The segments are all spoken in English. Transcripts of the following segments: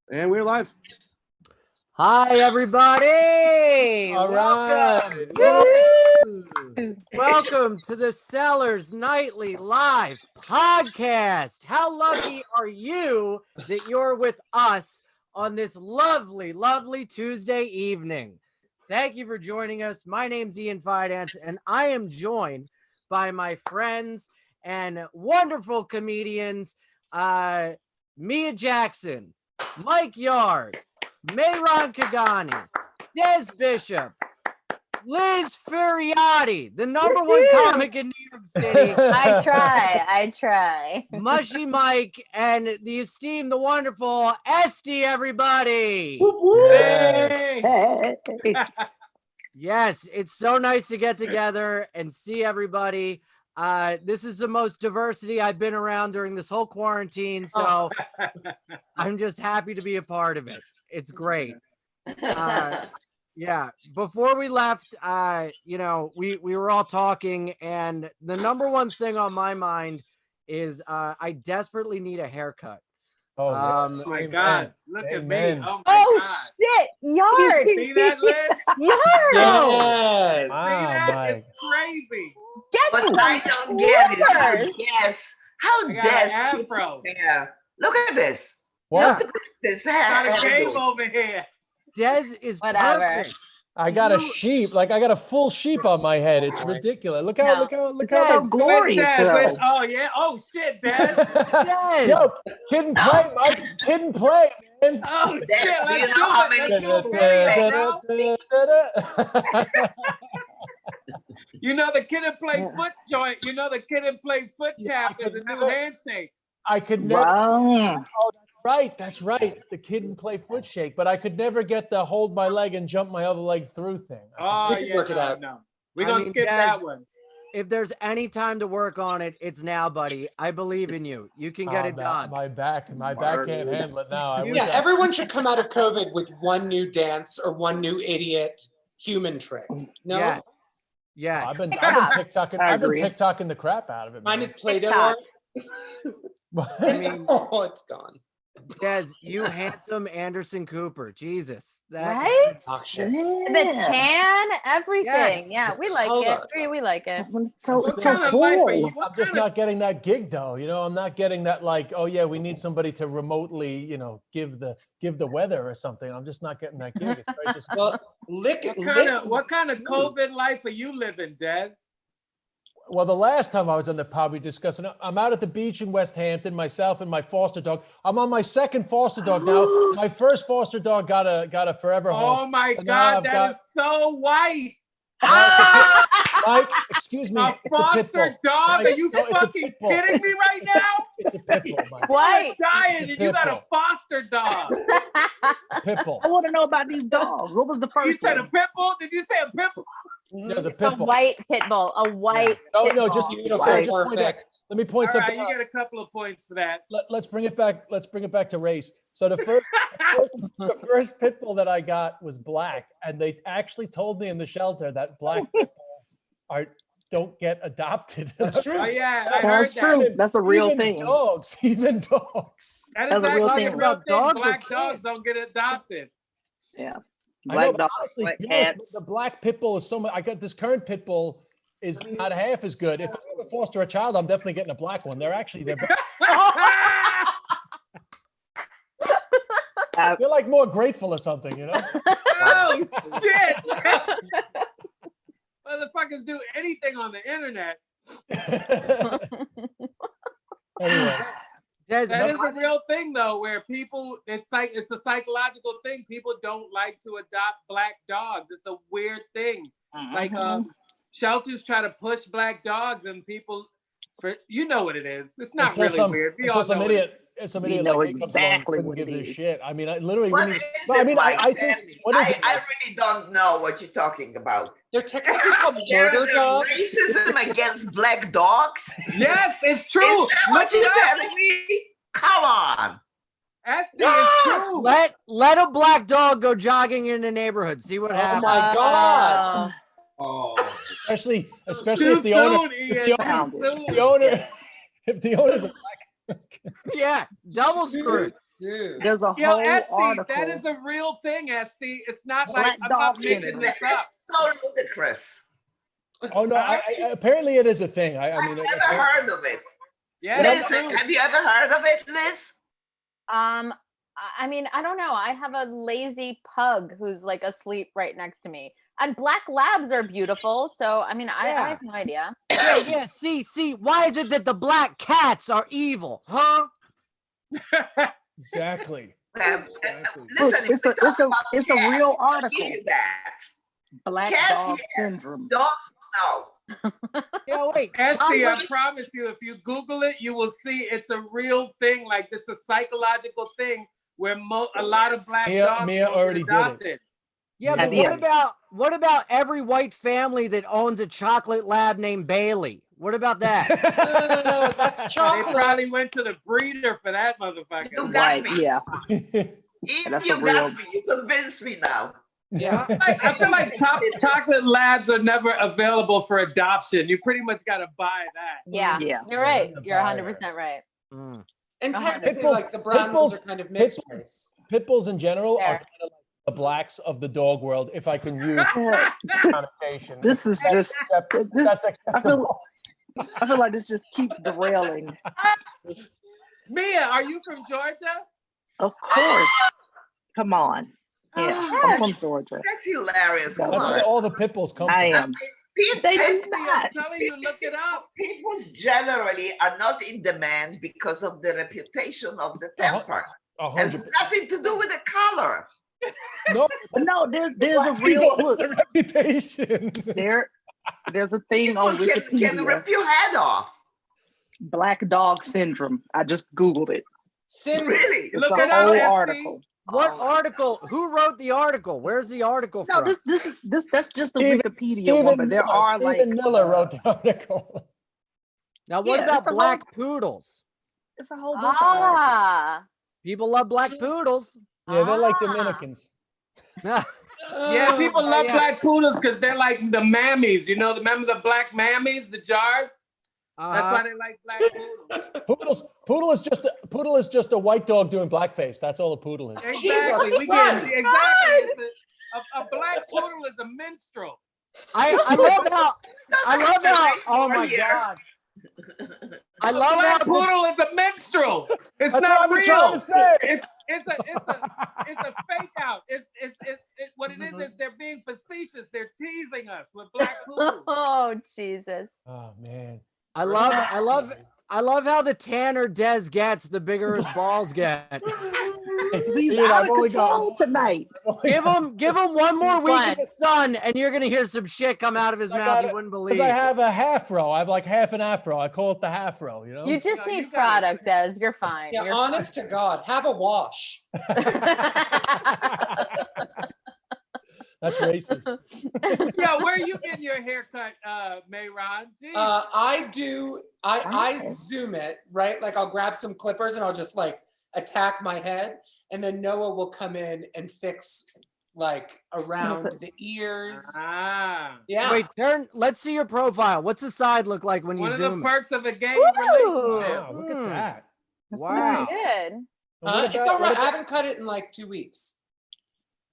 And we're live. Hi, everybody. All Welcome. right. Welcome to the Cellar Nightly live podcast. How lucky are you that you're with us on this lovely, lovely Tuesday evening? Thank you for joining us. My name's Ian Fidance, and I am joined by my friends and wonderful comedians, Mia Jackson, Mike Yard, Mehran Khaghani, Des Bishop, Liz Furiati, the #1 comic in New York City. I try. Mushy Mike, and the esteemed, the wonderful Estee, everybody. Hey. Yes, it's so nice to get together and see everybody. This is the most diversity I've been around during this whole quarantine, so I'm just happy to be a part of it. It's great. Yeah, before we left, we were all talking, and the #1 thing on my mind is I desperately need a haircut. Oh my God. Look Amen. at me. Oh God. shit, Yard. See that, Liz? Yard. Yes. See that? Mike. It's crazy. Get But some I don't get it. How flippers. Des, how I got an Des keeps afro. his hair. Look at this. What? Look at this Got a hair. game over here. Des is Whatever. perfect. I got a sheep. Like I got a full sheep on my head. It's ridiculous. Look how Des, glorious, Des, though. oh, yeah. Oh, shit, Des. Des. Yo, kid and play, Mike. Kid and play, man. Oh, Des, shit. do you Let's know how do many it. people You know the Kid and Play foot joint. You know the Kid and Play foot tap is a new handshake. I could never. Wow. That's right. The kid and play foot shake, but I could never get the hold my leg and jump my other leg through thing. Oh, We can yeah, work it out. No. We're I going to mean, skip Des, that one. If there's any time to work on it, it's now, buddy. I believe in you. You can get it done. My back can't handle it now. Yeah, everyone should come out of COVID with one new dance or one new idiot human trick. No, Yes. Yes. I've been TikToking. I I've been agree. TikToking the crap out of it. mine man. is Play-Doh TikTok. art. I mean, Oh, it's gone. Des, you handsome Anderson Cooper. Jesus. Right? Obnoxious. The tan, everything. Yes. Yeah, we like Hold it. on. We like it. So What it's so kind of life are you? full. What I'm just kind of- not getting that gig though. I'm not getting that like, oh yeah, we need somebody to remotely, give the weather or something. I'm just not getting that gig. It's very disappointing. Well, lick. What kind of COVID life are you living, Des? Well, the last time I was on the pod, we discussed it. I'm out at the beach in West Hampton, myself and my foster dog. I'm on my second foster dog now. My first foster dog got a forever home. Oh my And now God, I've that got- is so white. Mike, excuse me. A it's a pit foster bull. dog? Mike, Are you no, it's a fucking pit bull. kidding me right now? It's a pit bull, Mike. White. I'm dying, It's a and you got a pit foster dog. Pit bull. I want to know about these dogs. What was the You first said a one? pit bull? Did you say a pit bull? There's a A pit bull. white pit bull. A white No, pit no, bull. just Beautiful, Right. perfect. let me point All something right, you out. get a couple of points for that. Let's bring it back. Let's bring it back to race. So the first pit bull that I got was black, and they actually told me in the shelter that black pit bulls don't get adopted. That's true. Oh yeah, I heard That's that. true. That's a real Even thing. dogs, even dogs. That That's is a real actually thing. a real About thing. dogs or Black dogs kids? don't get adopted. Yeah. I know, Black but dogs, honestly, black to be honest, cats. the black pit bull is so much. I got this current pit bull is not half as good. If I ever foster a child, I'm definitely getting a black one. They're they're like more grateful or something, Oh shit! Motherfuckers do anything on the internet. Anyway, Des, That is a real thing though, where people it's a psychological thing. People don't like to adopt black dogs. It's a weird thing. Like shelters try to push black dogs, and people you know what it is. It's not until really some, weird. We until all some know idiot, some We idiot know like me comes along and exactly couldn't what give it this is. shit. I mean, I literally. What we is need, it, no, I mean, Mike? I Tell think. me. What is it? I really don't know what you're talking about. They're technically called There murder is a dogs. racism against black dogs? Yes, it's true. Is that what Look you're it up. telling me? Come on. Estee is true. let a black dog go jogging in the neighborhood. See what Oh happens. my God. Oh. Especially Too if the owner, soon, Ian. Too soon. if the owner's a Yeah, double screwed. Dude. There's a Yo, whole Estee, article. that is a real thing, Estee. It's not Black like I'm not dog making syndrome. this up. That's so ludicrous. Oh no, I apparently it is a thing. I mean, I've never heard of it. Yeah, Liz, it's true. have you ever heard of it, Liz? I mean, I don't know. I have a lazy pug who's like asleep right next to me. And black labs are beautiful. So, I mean, I have no idea. Yeah. See. Why is it that the black cats are evil? Huh? exactly. Listen, Look, if we talk about it's a cats, real I'll article. give you that. Black Cats, dog yes. syndrome. Dogs, no. Yeah, wait. Estee, I promise you, if you Google it, you will see it's a real thing. Like this is a psychological thing where a lot of black dogs Mia don't already get did it. adopted. Yeah, but what about every white family that owns a chocolate lab named Bailey? What about that? They probably went to the breeder for that motherfucker. You got Right, me. yeah. Even That's you a real- got me. You convinced me now. Yeah. I feel like chocolate labs are never available for adoption. You pretty much got to buy that. Yeah. Yeah. You're right. that's a You're buyer. 100% right. Mm. And Uh-huh. technically, Pitbulls- like the brown ones are pitbulls- kind of mixed pitbulls- race. Pit bulls in general are Fair. kind of like the blacks of the dog world, if I can use Yeah. connotation. This is just That's I feel acceptable. I feel like this just keeps derailing. Mia, are you from Georgia? Of course. Come on. Yeah, I'm from Georgia. That's hilarious. Come That's where on. all the pit bulls come I from. am. People, They do Estee, I'm not. telling you, look it up. people generally are not in demand because of the reputation of the temper. Has 100%. nothing to do with the color. No, But no, there's a black real people, look. it's the reputation. There's a thing on People can Wikipedia. rip your head off. Black dog syndrome. I just Googled it. Syndrome. Really? It's Look a it up, whole Estee. article. What article? Who wrote the article? Where's the article No, from? that's just the Stephen- Wikipedia one, but there are Stephen like Miller wrote the article. Now, what Yeah, about it's a black poodles? it's a whole bunch of articles. Ah. People love black poodles. Yeah, they're like Ah. Dominicans. Yeah, Oh, people love yeah. black poodles because they're like the mammies. You know, remember the black mammies, the jars? That's why they like black poodles. Poodle is just a white dog doing blackface. That's all a poodle is. Exactly. We get Christ. exactly. A black poodle is a minstrel. I love how. Oh my god! I A love how. black the- poodle is a minstrel. It's That's what not I've been trying real. to say. It's a fake out. What it is they're being facetious. They're teasing us with black poodles. Oh, Jesus. Oh man. I love how the tanner Des gets, the bigger his balls get. He's Dude, out I've of only control got- tonight. Give him one more He's week fine. in the sun, and you're gonna hear some shit come out of his I mouth got you it, wouldn't Because believe. I have a half row. I have like half an afro. I call it the half row, you know? You just No, you need got it. product, Des. You're fine. Yeah, You're honest to God, have a wash. That's racist. Yeah, where are you getting your haircut, Mehran? Jeez. I zoom it, right? Like I'll grab some clippers and I'll just like attack my head. And then Noah will come in and fix like around the ears. Ah. Yeah. Wait, let's see your profile. What's the side look like when you One of the zoom? perks of a gay Ooh. relationship. Wow, look at that. That's Wow. nice. good. And what It's about- all right. what I about- haven't cut it in like 2 weeks.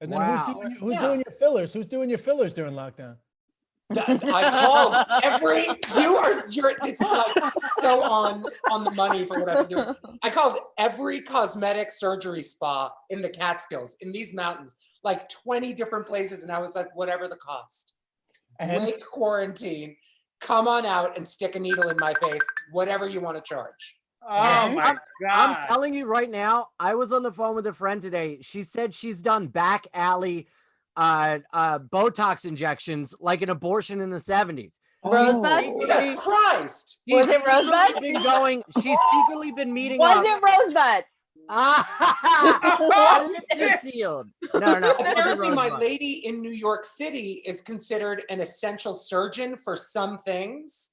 And then Wow. who's doing your fillers? Who's doing your fillers during lockdown? I called it's like so on the money for what I've been doing. I called every cosmetic surgery spa in the Catskills, in these mountains, like 20 different places. And I was like, whatever the cost. And Break quarantine, come on out and stick a needle in my face, whatever you want to charge. Oh my I'm God. telling you right now, I was on the phone with a friend today. She said she's done back alley Botox injections like an abortion in the 70s. Rosebud? Jesus Christ. Was it She's secretly Rosebud? been going. She's secretly been meeting Was up. it Rosebud? My lips are sealed. No, it wasn't Apparently, my Rosebud. lady in New York City is considered an essential surgeon for some things.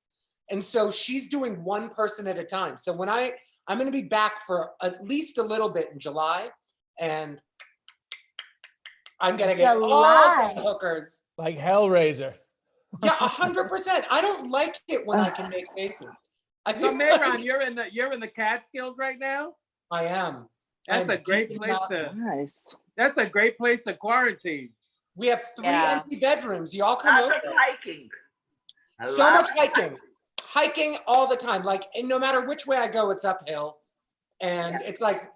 And so she's doing one person at a time. So when I'm going to be back for at least a little bit in July, and I'm going to get all July. the hookers. like Hellraiser. Yeah, 100%. I don't like it when I can make faces. I So think Mehran, you're in the Catskills right now? I am. That's I'm a great deep in place that. to. Nice. That's a great place to quarantine. We have 3 Yeah. empty bedrooms. Y'all come Lot over. of hiking. A So lot much of hiking. Hiking all the time. Like, and no matter which way I go, it's uphill. And it's like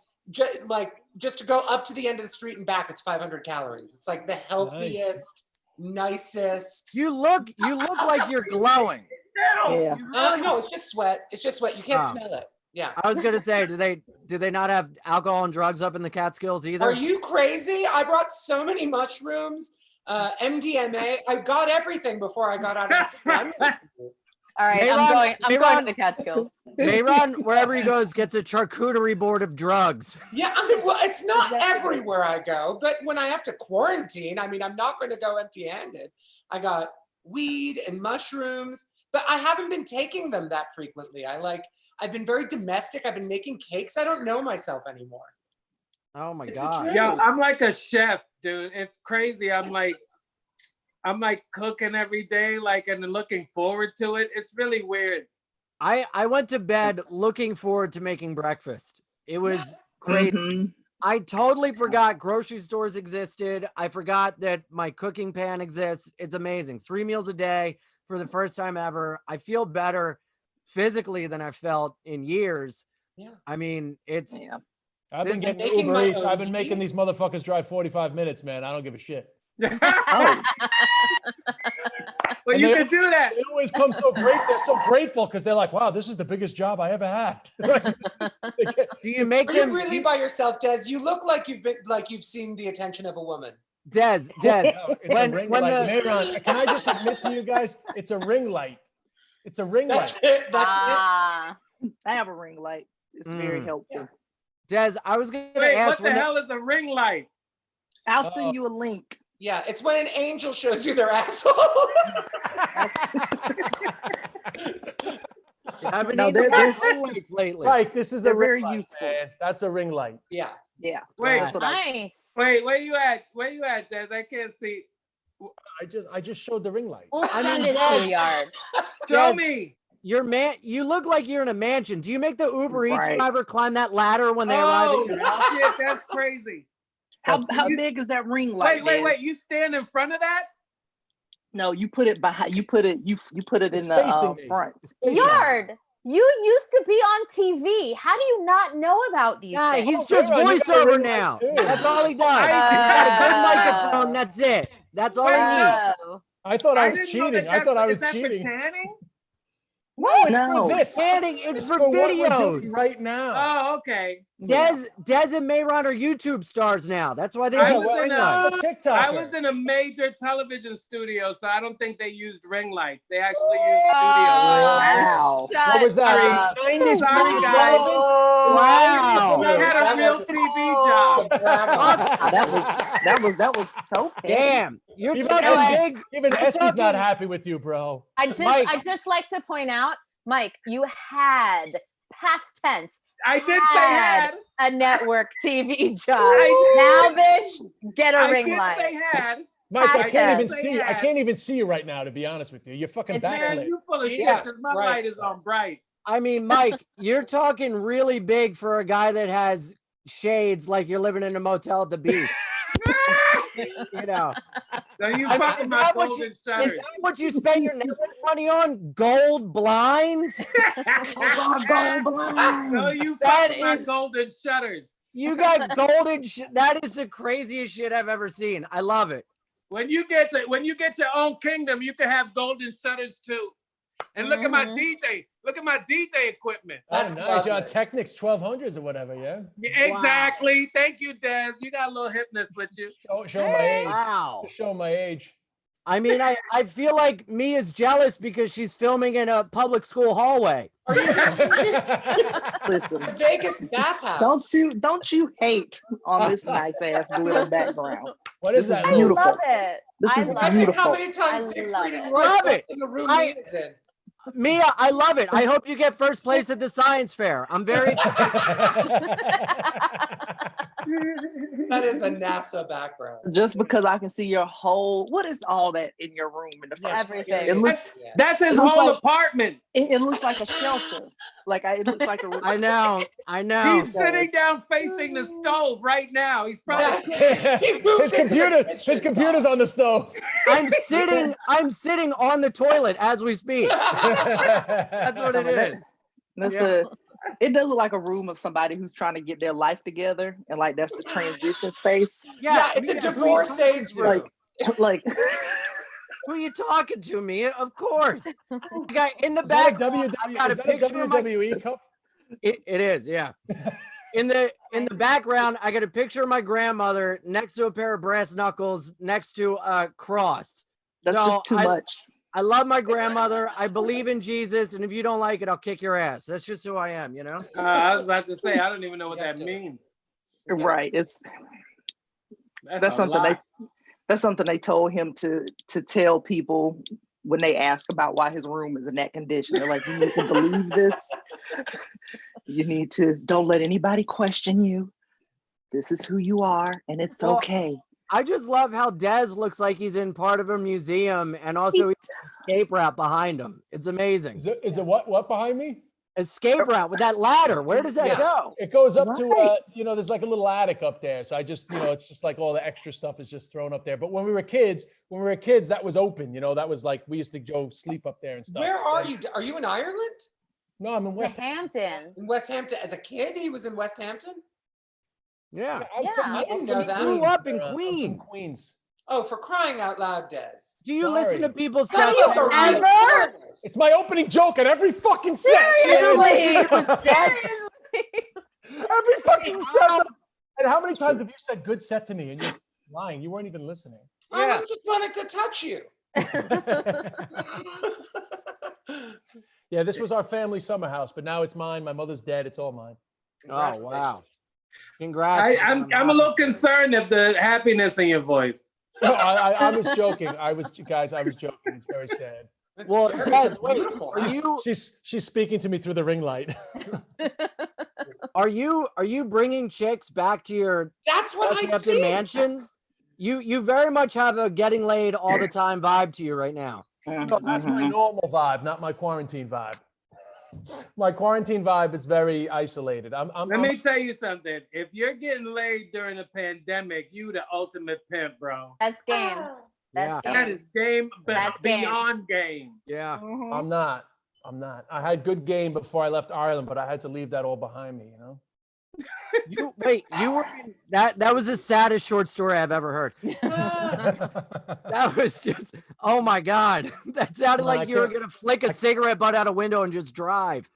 just to go up to the end of the street and back, it's 500 calories. It's like the healthiest, nicest. You look like you're glowing. Zero. Yeah. No, it's just sweat. It's just sweat. You can't Oh. smell it. Yeah. I was gonna say, do they not have alcohol and drugs up in the Catskills either? Are you crazy? I brought so many mushrooms, MDMA. I got everything before I got out of the city. All right, Mehran- I'm going to Mehran- the Catskills. Mehran, wherever he goes, gets a charcuterie board of drugs. Yeah, well, it's not everywhere I go, but when I have to quarantine, I mean, I'm not going to go empty-handed. I got weed and mushrooms, but I haven't been taking them that frequently. I've been very domestic. I've been making cakes. I don't know myself anymore. Oh my It's the god. truth. Yeah, I'm like a chef, dude. It's crazy. I'm like cooking every day, like, and looking forward to it. It's really weird. I went to bed looking forward to making breakfast. It was crazy. Mhm. I totally forgot grocery stores existed. I forgot that my cooking pan exists. It's amazing. 3 meals a day for the first time ever. I feel better physically than I felt in years. Yeah. I mean, it's Yeah. I've been getting Making Uber my Eats. own I've been making meat. these motherfuckers drive 45 minutes, man. I don't give a shit. Oh, But And you they- can do that. They always come so great. They're so grateful because they're like, wow, this is the biggest job I ever had. They get- do you make Are you them really by yourself, Des? You look like you've seen the attention of a woman. Des, No, it's when- a ring when light. the- Mehran, can I just admit to you guys, it's a ring light. It's a ring That's light. it. That's Ah, I have a ring light. It's very Mm. helpful. Des, I was gonna Wait, ask what the when hell is a ring light? I'll send you a link. it. Yeah, it's when an angel shows you their asshole. I've been No, eating they're- ring lights lately. Right, this is a They're ring very light, useful. man. That's a ring light. Yeah. Yeah. Wait, That's what I- nice. wait, where you at? Where you at, Des? I can't see. I just showed the ring light. We'll I send mean, it to Des- the yard. Show Des, me. you look like you're in a mansion. Do you make the Uber Eats Right. driver climb that ladder when they arrive Oh, at your house? shit, that's crazy. How you- big is that ring light? Wait. Des? You stand in front of that? No, you put it behind. You put it It's in the facing me. front. It's facing me. Yard, you used to be on TV. How do you not know about these Yeah, things? he's Oh, just Mehran, you got a voiceover ring light now. too. That's all he does. I- He's got a good Oh. microphone. That's it. That's all he needs. Oh. I thought I was didn't know cheating. that I thought I is was that for cheating. tanning? No, it's No. for this. Tanning, it's for what we're doing videos. right now. Oh, okay. Des and Mehran are YouTube stars now. That's why they I do was ring in lights. TikTok. I was in a major television studio, so I don't think they used ring lights. They actually used studio lights. Wow. Shut What was that? up. 90s Sorry, Mark guys. Robin? Wow. We had a That real was- TV job. That was so petty. Damn, you're Even talking Estee- big. Even You're Estee's not talking- happy with you, bro. I Mike. just like to point out, Mike, you had past tense I did say had. a network TV job. I Now, bitch, get a I ring did light. say had. Mike, I Podcast. can't even Say see. I had. can't even see you right now, to be honest with you. You're fucking It's- Man, backlit. you full of shit Jesus because my Christ, light is on guys. bright. I mean, Mike, you're talking really big for a guy that has shades like you're living in a motel at the beach. You know, Don't you I mean, fuck is with my that what golden is shutters. that what you spend your network money on? Gold blinds? No, you That fuck with my is- golden shutters. You got golden. That is the craziest shit I've ever seen. I love it. When you get your own kingdom, you can have golden shutters too. And look at my Mhm. DJ. Look at my DJ equipment. Oh, That's nice. You're on lovely. Technics 1200s or whatever, yeah? Yeah, exactly. Thank you, Des. You got a little hipness with you. Show my age. Wow. Just show my age. I mean, I feel like Mia's jealous because she's filming in a public school hallway. Listen, The Vegas bathhouse. don't you hate on this nice ass glitter background? What is This is that? I beautiful. love it. This I is love Imagine it. how beautiful. many times I Siegfried love and it. Roy Love slept it. in the room I- Mia's in. Mia, I love it. I hope you get first place at the science fair. I'm very. That is a NASA background. Just because I can see your whole, what is all that in your room in the first place? Everything. It looks, That's his it looks whole like- apartment. it looks like a shelter. It looks like a. I know. He's sitting down facing the stove right now. He's probably His computer's on the stove. I'm sitting on the toilet as we speak. That's what it is. It does look like a room of somebody who's trying to get their life together, and like that's the transition space. Yeah, it's a divorcee's room. Like who you talking to, me? Of course. Guy in the Is that back. a I got a picture of my. WWE cup? It is, yeah. In the background, I got a picture of my grandmother next to a pair of brass knuckles, next to a cross. that's So just too much. I love my grandmother. I believe in Jesus, and if you don't like it, I'll kick your ass. That's just who I am, you know. I was about to say, I don't even know what that means. Right. That's a something lot. that's something they told him to tell people when they ask about why his room is in that condition. They're like, you need to believe this. You need to, don't let anybody question you. This is who you are, and it's okay. I just love how Dez looks like he's in part of a museum, and also he's escape route behind him. It's amazing. Is it what behind me? Escape route with that ladder. Where does that go? It goes up to there's like a little attic up there. So I just, it's just like all the extra stuff is just thrown up there. But when we were kids, that was open. That was like we used to go sleep up there and stuff. Where are you? Are you in Ireland? No, I'm in West Hampton. In West Hampton. As a kid, he was in West Hampton? Yeah. I didn't know that. Grew up in I'm from Queens. Queens. Oh, for crying out loud, Des. Do you listen to people's Some stuff? of you are really Ever? foreigners. It's my opening joke at every fucking set. It was set. Every fucking set. And how many times have you said good set to me and you're lying? You weren't even listening. I just wanted to touch you. Yeah, this was our family summer house, but now it's mine. My mother's dead. It's all mine. Oh, wow. Congrats. I'm a little concerned at the happiness in your voice. No, I was joking. I was joking. It's very sad. It's Well, very Des, wait, beautiful. are you She's speaking to me through the ring light. are you bringing chicks back to your That's what I Hampton think. mansion? You very much have a getting laid all the time vibe to you right now. So that's my normal vibe, not my quarantine vibe. My quarantine vibe is very isolated. Let me tell you something. If you're getting laid during a pandemic, you the ultimate pimp, bro. That's game. That's That game. is game, but That's game. beyond game. Yeah. Mhm. I'm not. I had good game before I left Ireland, but I had to leave that all behind me, You were in, that was the saddest short story I've ever heard. That was just, oh my God. That sounded No, I like you were can't- gonna flick a cigarette butt out a window and just drive.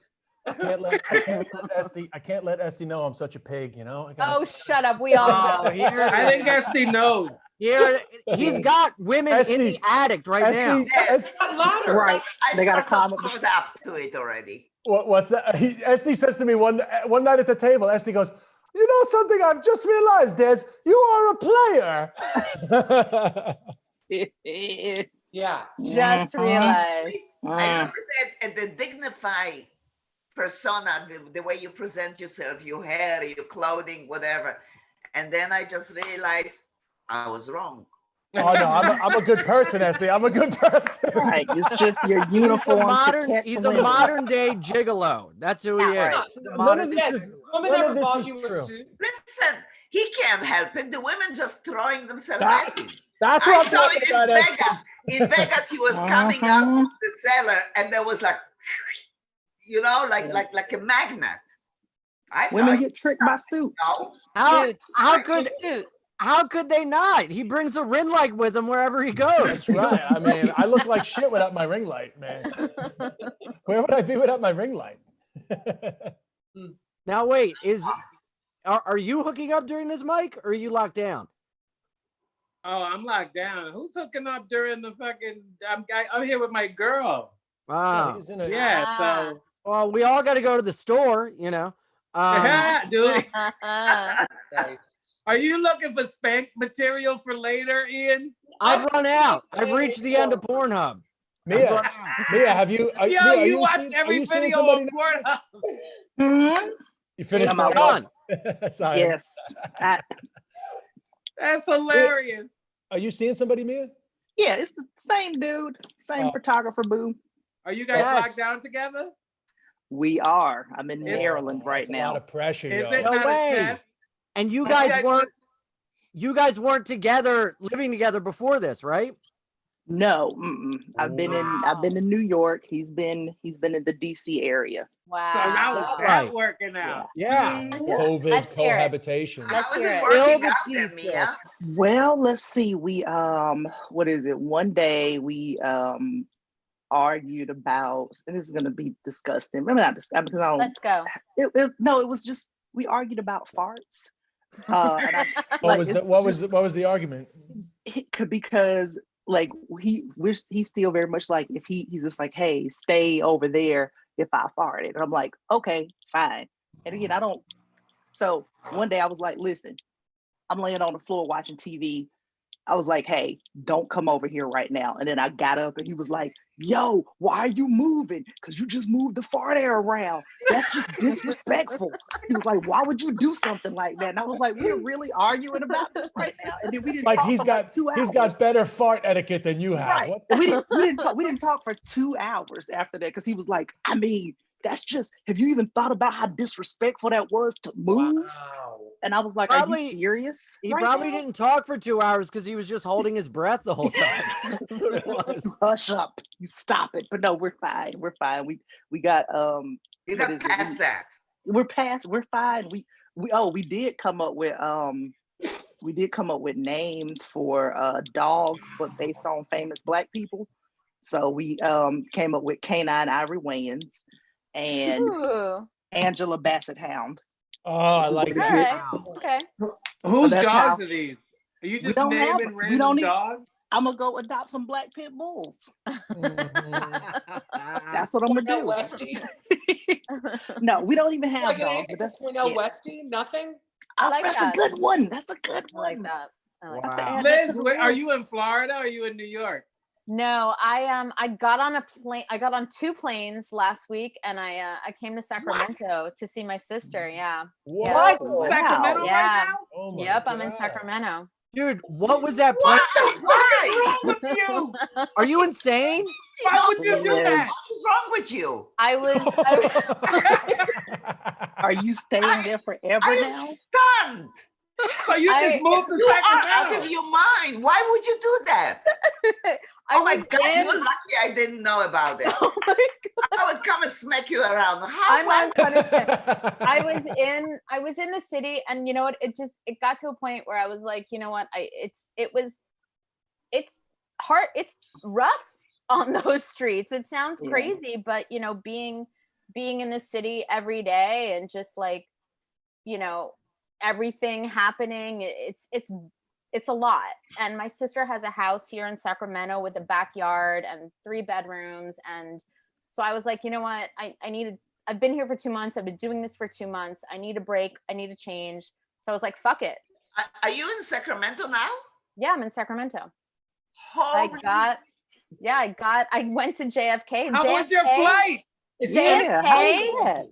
I can't let Estee know I'm such a pig, I gotta- Oh, shut up. We all Oh, know. here, I think Estee knows. here, he's got women in the Esty, attic right now. Esty, That ladder. Right. I They gotta sort climb of up the caught up to it already. what's that? Esty says to me one night at the table, Esty goes, you know something I've just realized, Des, you are a player. Yeah. Just realized. I look at the dignified persona, the way you present yourself, your hair, your clothing, whatever. And then I just realized I was wrong. Oh no, I'm a good person, Esty. I'm a good person. Right. It's just your uniform. He's a modern day gigolo. That's who he is. Yeah, right. None of this Yes, is, woman none never of this bought is you true. a suit. Listen, he can't help it. The women just throwing themselves That- at him. That's I what I'm saw talking it in about, Esty. Vegas. In Vegas, he was coming out of the cellar, and there was like a magnet. I saw Women it. get tricked by suits. No. Dude, How could they not? He brings a ring light with him wherever he goes. That's right. I mean, I look like shit without my ring light, man. Where would I be without my ring light? Now wait, are you hooking up during this, Mike, or are you locked down? Oh, I'm locked down. Who's hooking up during the fucking? I'm here with my girl. Wow. He's in a- Yeah, so Well, we all got to go to the store, dude. Are you looking for spank material for later, Ian? I've run out. I've reached the end of Pornhub. Mia, have you? Yo, Mia, you watched are every you seeing video somebody on now? Pornhub. Mhm. You finished I'm that out. one? Done. Sorry. Yes. That's hilarious. Are you seeing somebody, Mia? Yeah, it's the same dude, same Oh. photographer, boo. Are you guys Yes. locked down together? We are. I'm in Is- Maryland right That's a lot now. of pressure, Is yo. it No not way. a test? And you Are guys weren't together, living together before this, right? No, I've been in New York. He's been in the DC area. So how is Wow. that Right. working out? Yeah. Yeah. COVID Let's hear it. cohabitation. Let's How is hear it it. working Bill out Batiste then, Mia? Well, let's see. We what is it? One day we argued about, and this is gonna be disgusting. Maybe not disgusting because I don't. Let's go. No, it was just we argued about farts. And I, What like, was the argument? because like he's still very much like if he's just like, hey, stay over there if I farted. And I'm like, okay, fine. And again, I don't. So one day I was like, listen, I'm laying on the floor watching TV. I was like, hey, don't come over here right now. And then I got up and he was like, yo, why are you moving? Because you just moved the fart air around. That's just disrespectful. He was like, why would you do something like that? And I was like, we're really arguing about this right now. And then we didn't Like talk he's for got like 2 hours. he's got better fart etiquette than you have. Right. What? We didn't talk for 2 hours after that because he was like, I mean, that's just, have you even thought about how disrespectful that was to move? Wow. And I was like, Probably- are you serious? He right probably now? didn't talk for 2 hours because he was just holding his breath the whole time. That's what it was. Hush up. You stop it. But no, we're fine. We're fine. We got You what got is it? past that. We're fine. We did come up with names for dogs, but based on famous Black people. So we came up with Canine Ivory Wayans and Ooh. Angela Basset Hound. Oh, I like All that. right. Wow. Okay. Whose that's dogs how- are these? Are you We just don't have- naming we random don't need- dogs? I'm gonna go adopt some Black pit bulls. Mhm. That's what I'm gonna Cornell do. Westie? No, we don't even have Like dogs. anything But for that's Cornell yeah. Westie? Nothing? I like That's that. a good one. That's a good I like one. that. I like Wow. that. Add that Liz, to the are list. you in Florida or are you in New York? No, I got on a plane. I got on 2 planes last week, and I came to Sacramento to see my sister. Yeah. What? Wow. Sacramento Yeah. right now? Oh my Yep. I'm in God. Sacramento. Dude, what was that plan? What the fuck is wrong with you? Are you insane? Why would you do that? What is wrong with you? I was. Are you staying there forever I'm now? stunned. So you I- just moved to You are out Sacramento? of your mind. Why would you do that? Oh my was God, in- you're lucky I didn't know about it. Oh my God. I would come and smack you around. How I'm why- on punishment. I was in the city, and you know what? It got to a point where I was like, you know what? It's hard. It's rough on those streets. It sounds Yeah. crazy, but you know, being in the city every day and just like, you know, everything happening, it's a lot. And my sister has a house here in Sacramento with a backyard and 3 bedrooms, and so I was like, you know what? I've been here for 2 months. I've been doing this for 2 months. I need a break. I need a change. So I was like, fuck it. Are you in Sacramento now? Yeah, I'm in Sacramento. Holy I went to JFK. How was your flight? Yeah. How JFK? was that?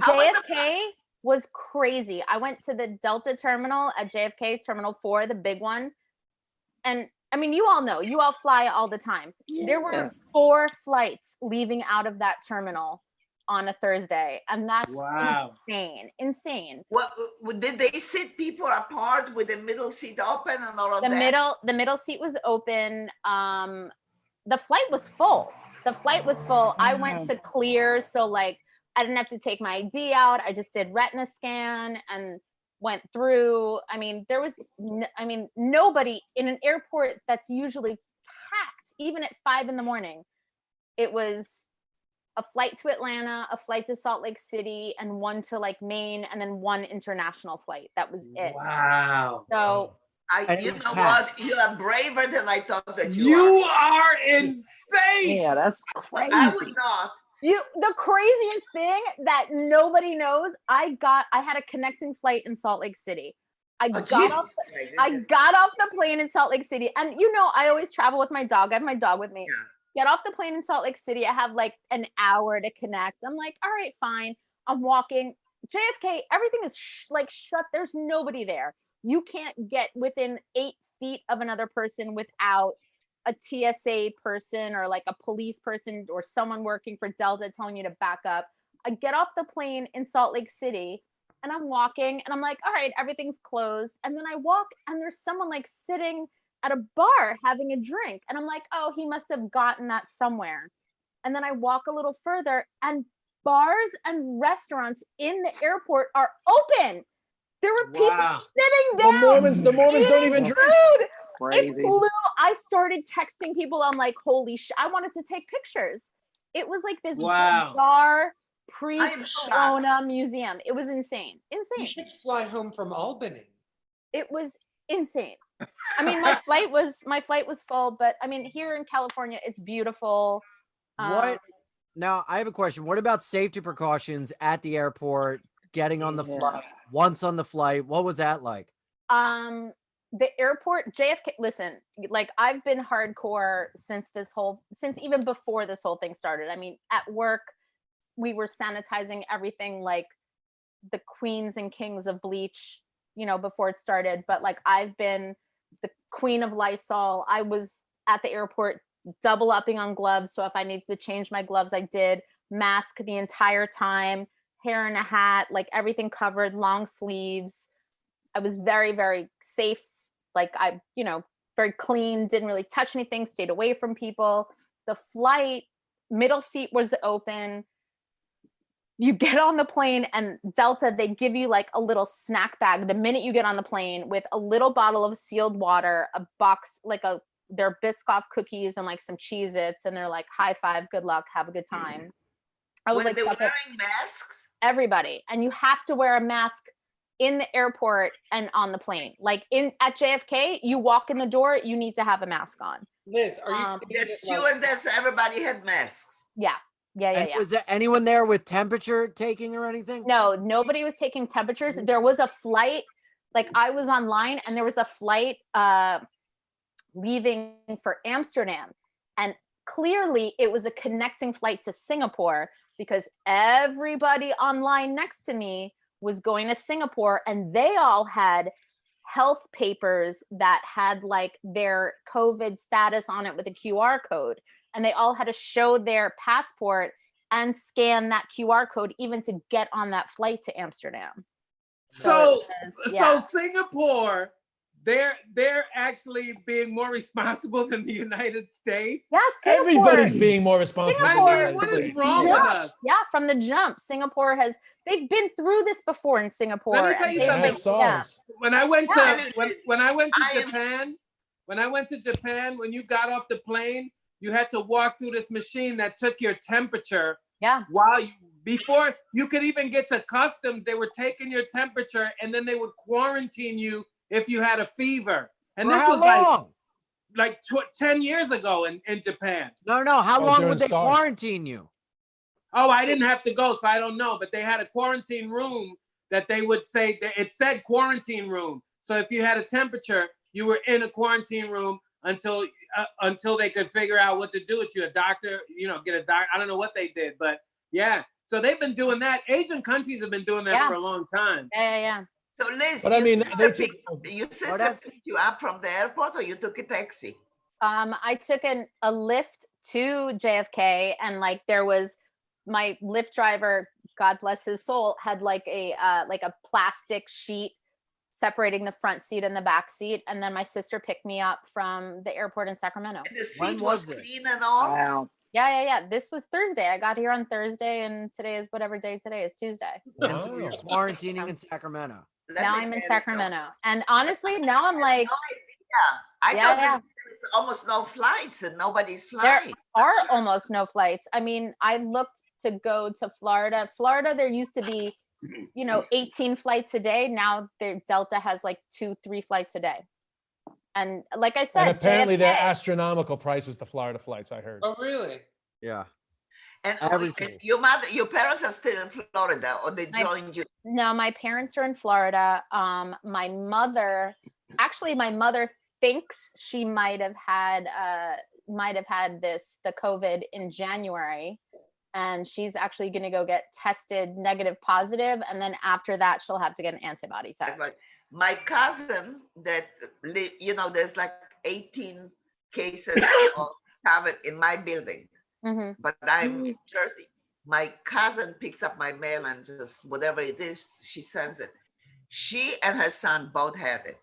How was the JFK was crazy. I went to the Delta terminal at JFK, Terminal 4, the big one. And I mean, you all know, you all fly all the time. There were Yeah. 4 flights leaving out of that terminal on a Thursday. And that's Wow. insane. What did they sit people apart with the middle seat open and all of The that? middle seat was open. The flight was full. I went to clear, so like I didn't have to take my ID out. I just did retina scan and went through. I mean, there was nobody in an airport that's usually packed, even at 5 a.m. It was a flight to Atlanta, a flight to Salt Lake City, and one to like Maine, and then 1 international flight. That was it. Wow. So And You it was know packed. what? You are braver than I thought that you You are. are insane. Yeah, that's crazy. I would not. the craziest thing that nobody knows, I had a connecting flight in Salt Lake City. I Oh, got Jesus off Christ. I got off the plane in Salt Lake City, and you know, I always travel with my dog. I have my dog with me. Yeah. Get off the plane in Salt Lake City. I have like an hour to connect. I'm like, all right, fine. I'm walking. JFK, everything is like shut. There's nobody there. You can't get within 8 feet of another person without a TSA person or like a police person or someone working for Delta telling you to back up. I get off the plane in Salt Lake City and I'm walking and I'm like, all right, everything's closed. And then I walk and there's someone like sitting at a bar having a drink. And I'm like, oh, he must have gotten that somewhere. And then I walk a little further and bars and restaurants in the airport are open. There were people sitting down. The Mormons don't even drink. Food. Crazy. It blew. I started texting people. I'm like, holy shit. I wanted to take pictures. It was like this bizarre pre-corona museum. It was insane. You should fly home from Albany. It was insane. I mean, my flight was full, but I mean, here in California, it's beautiful. What? Now, I have a question. What about safety precautions at the airport, getting on the flight, once on the flight? What was that like? The airport, JFK, listen, like I've been hardcore since even before this whole thing started. I mean, at work, we were sanitizing everything like the queens and kings of bleach, you know, before it started. But like I've been the queen of Lysol. I was at the airport double upping on gloves. So if I needed to change my gloves, I did. Mask the entire time, hair in a hat, like everything covered, long sleeves. I was very, very safe. Like I, you know, very clean, didn't really touch anything, stayed away from people. The flight, middle seat was open. You get on the plane and Delta, they give you like a little snack bag the minute you get on the plane with a little bottle of sealed water, a box, like their Biscoff cookies and like some Cheez-Its. And they're like, high five, good luck, have a good time. I was Were like, they wearing masks? Everybody. And you have to wear a mask in the airport and on the plane. Like at JFK, you walk in the door, you need to have a mask on. Liz, are you the stewardess, everybody had masks? Yeah. Yeah. Was there anyone there with temperature taking or anything? No, nobody was taking temperatures. There was a flight, like I was online and there was a flight leaving for Amsterdam. And clearly it was a connecting flight to Singapore because everybody online next to me was going to Singapore and they all had health papers that had like their COVID status on it with a QR code. And they all had to show their passport and scan that QR code even to get on that flight to Amsterdam. So Singapore, they're actually being more responsible than the United States. Yeah, Singapore. Everybody's being more responsible. I mean, what is wrong with us? Yeah, from the jump, Singapore they've been through this before in Singapore. Let me tell you something. When I went to Japan, when you got off the plane, you had to walk through this machine that took your temperature. Yeah. Before you could even get to customs, they were taking your temperature and then they would quarantine you if you had a fever. And this was like 10 years ago in Japan. No. How long would they quarantine you? Oh, I didn't have to go, so I don't know. But they had a quarantine room that they would say, it said quarantine room. So if you had a temperature, you were in a quarantine room until they could figure out what to do with you. A doctor, get a doctor. I don't know what they did, but yeah. So they've been doing that. Asian countries have been doing that for a long time. Yeah. So Liz, but I mean, your sister picked you up from the airport, or you took a taxi? I took a Lyft to JFK, and like there was my Lyft driver, God bless his soul, had like a plastic sheet separating the front seat and the back seat, and then my sister picked me up from the airport in Sacramento. And the seat was clean and all. Wow. Yeah. This was Thursday. I got here on Thursday, and today is whatever day today is, Tuesday. And so you're quarantining in Sacramento. Now I'm in Sacramento, and honestly, now I'm like, I thought there's almost no flights and nobody's flying. There are almost no flights. I mean, I looked to go to Florida. There used to be, 18 flights a day. Now Delta has like 2-3 flights a day. And like I said, and apparently they're astronomical prices, the Florida flights, I heard. Oh, really? Yeah. And your parents are still in Florida, or they joined you? No, my parents are in Florida. My mother thinks she might have had the COVID in January. and she's actually going to go get tested negative positive, and then after that she'll have to get an antibody test. Right. My cousin that there's like 18 cases of COVID in my building, but I'm in Jersey. My cousin picks up my mail and just whatever it is, she sends it. She and her son both had it.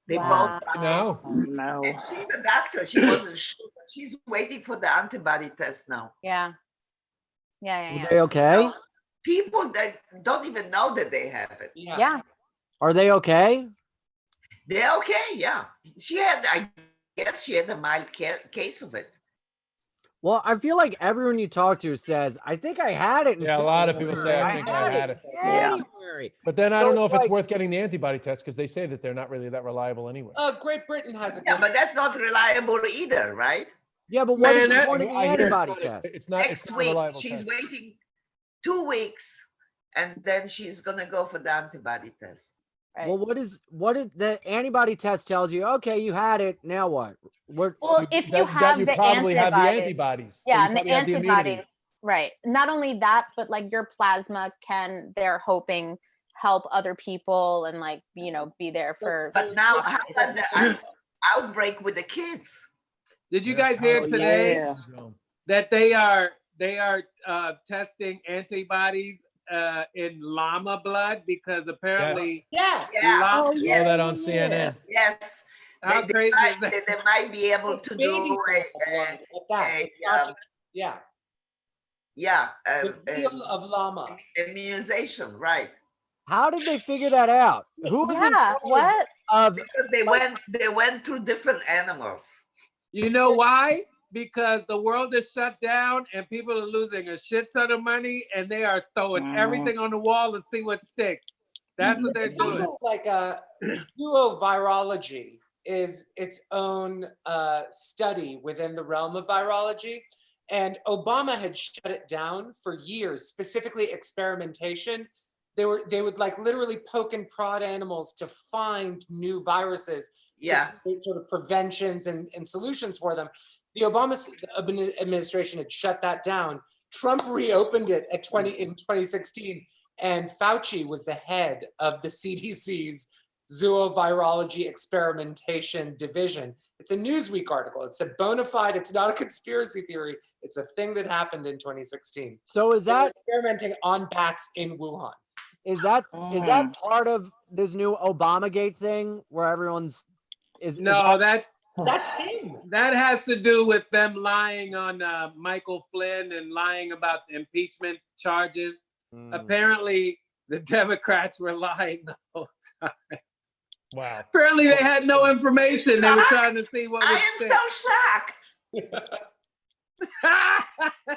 They both. No. No. And she's a doctor. She wasn't sure, but she's waiting for the antibody test now. Yeah. Are they okay? So people that don't even know that they have it. Yeah. Are they okay? They're okay. Yeah. I guess she had a mild case of it. Well, I feel like everyone you talk to says, I think I had it. Yeah, a lot of people say, I think I had it. January. But then I don't know if it's worth getting the antibody test because they say that they're not really that reliable anyway. Great Britain has a Yeah, but that's not reliable either, right? Yeah, but what is the Man, point of the I hear antibody it's test? It's not. Next It's not a week, reliable she's test. waiting 2 weeks, and then she's gonna go for the antibody test. Right. Well, what did the antibody test tells you? Okay, you had it. Now what? Well, if you That have you the probably have the antibodies. antibodies. Yeah, So you and the probably have immunity. antibodies, right. Not only that, but like your plasma they're hoping help other people and like, be there for. But now, how about the outbreak with the kids? Did you guys hear today that they are testing antibodies in llama blood because apparently Yes. Yeah. Saw that on CNN. Yes. How crazy is that? They might be able to do The wheel of llama. immunization, right? How did they figure that out? Who was in charge what? of Because they went through different animals. You know why? Because the world is shut down and people are losing a shit ton of money and they are throwing everything on the wall to see what sticks. That's what they're It's doing. also like duovirology is its own study within the realm of virology. And Obama had shut it down for years, specifically experimentation. They would like literally poke and prod animals to find new viruses to create sort of preventions and solutions for them. The Obama administration had shut that down. Trump reopened it in 2016, and Fauci was the head of the CDC's zoovirology experimentation division. It's a Newsweek article. It's a bona fide, it's not a conspiracy theory. It's a thing that happened in 2016. So is that experimenting on bats in Wuhan? Is that part of this new Obamagate thing where everyone's that's him. That has to do with them lying on Michael Flynn and lying about impeachment charges. Apparently, the Democrats were lying the whole time. Wow. Apparently, they had no information. They were trying to see what would stick. I am so shocked.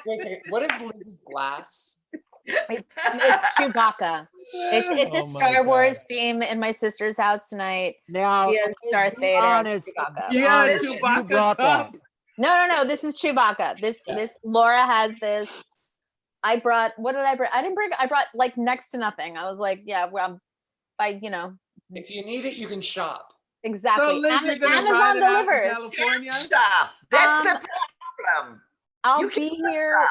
Wait a second. What is Liz's glass? It's Chewbacca. It's a Star Wars theme in my sister's house tonight. Now, she has Darth Vader. Honest, Chewbacca. No. This is Chewbacca. This Laura has this. I brought. What did I bring? I brought like next to nothing. I was like, yeah, well, If you need it, you can shop. Exactly. So Liz, you're gonna Amazon ride it out in delivers. California? Stop. That's the problem. I'll be here.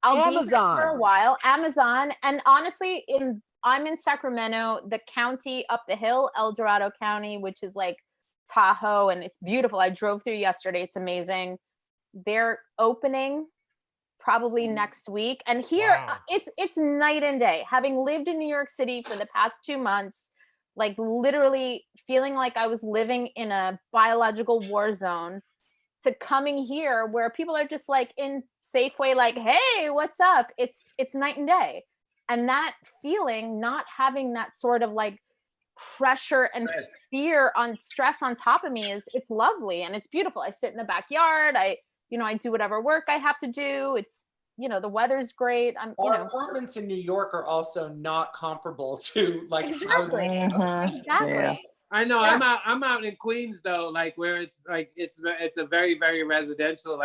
I'll be here for a while. Amazon, and honestly, I'm in Sacramento, the county up the hill, El Dorado County, which is like Tahoe, and it's beautiful. I drove through yesterday. It's amazing. They're opening probably next week, and here it's night and day. Having lived in New York City for the past 2 months, like literally feeling like I was living in a biological war zone, to coming here where people are just like in Safeway, like, hey, what's up? It's night and day. And that feeling, not having that sort of like pressure and fear on stress on top of me it's lovely and it's beautiful. I sit in the backyard. I do whatever work I have to do. It's, the weather's great. Our apartments in New York are also not comparable to like exactly. housing. Exactly. Yeah. I know. Yeah. I'm out in Queens though, like where it's like it's a very, very residential,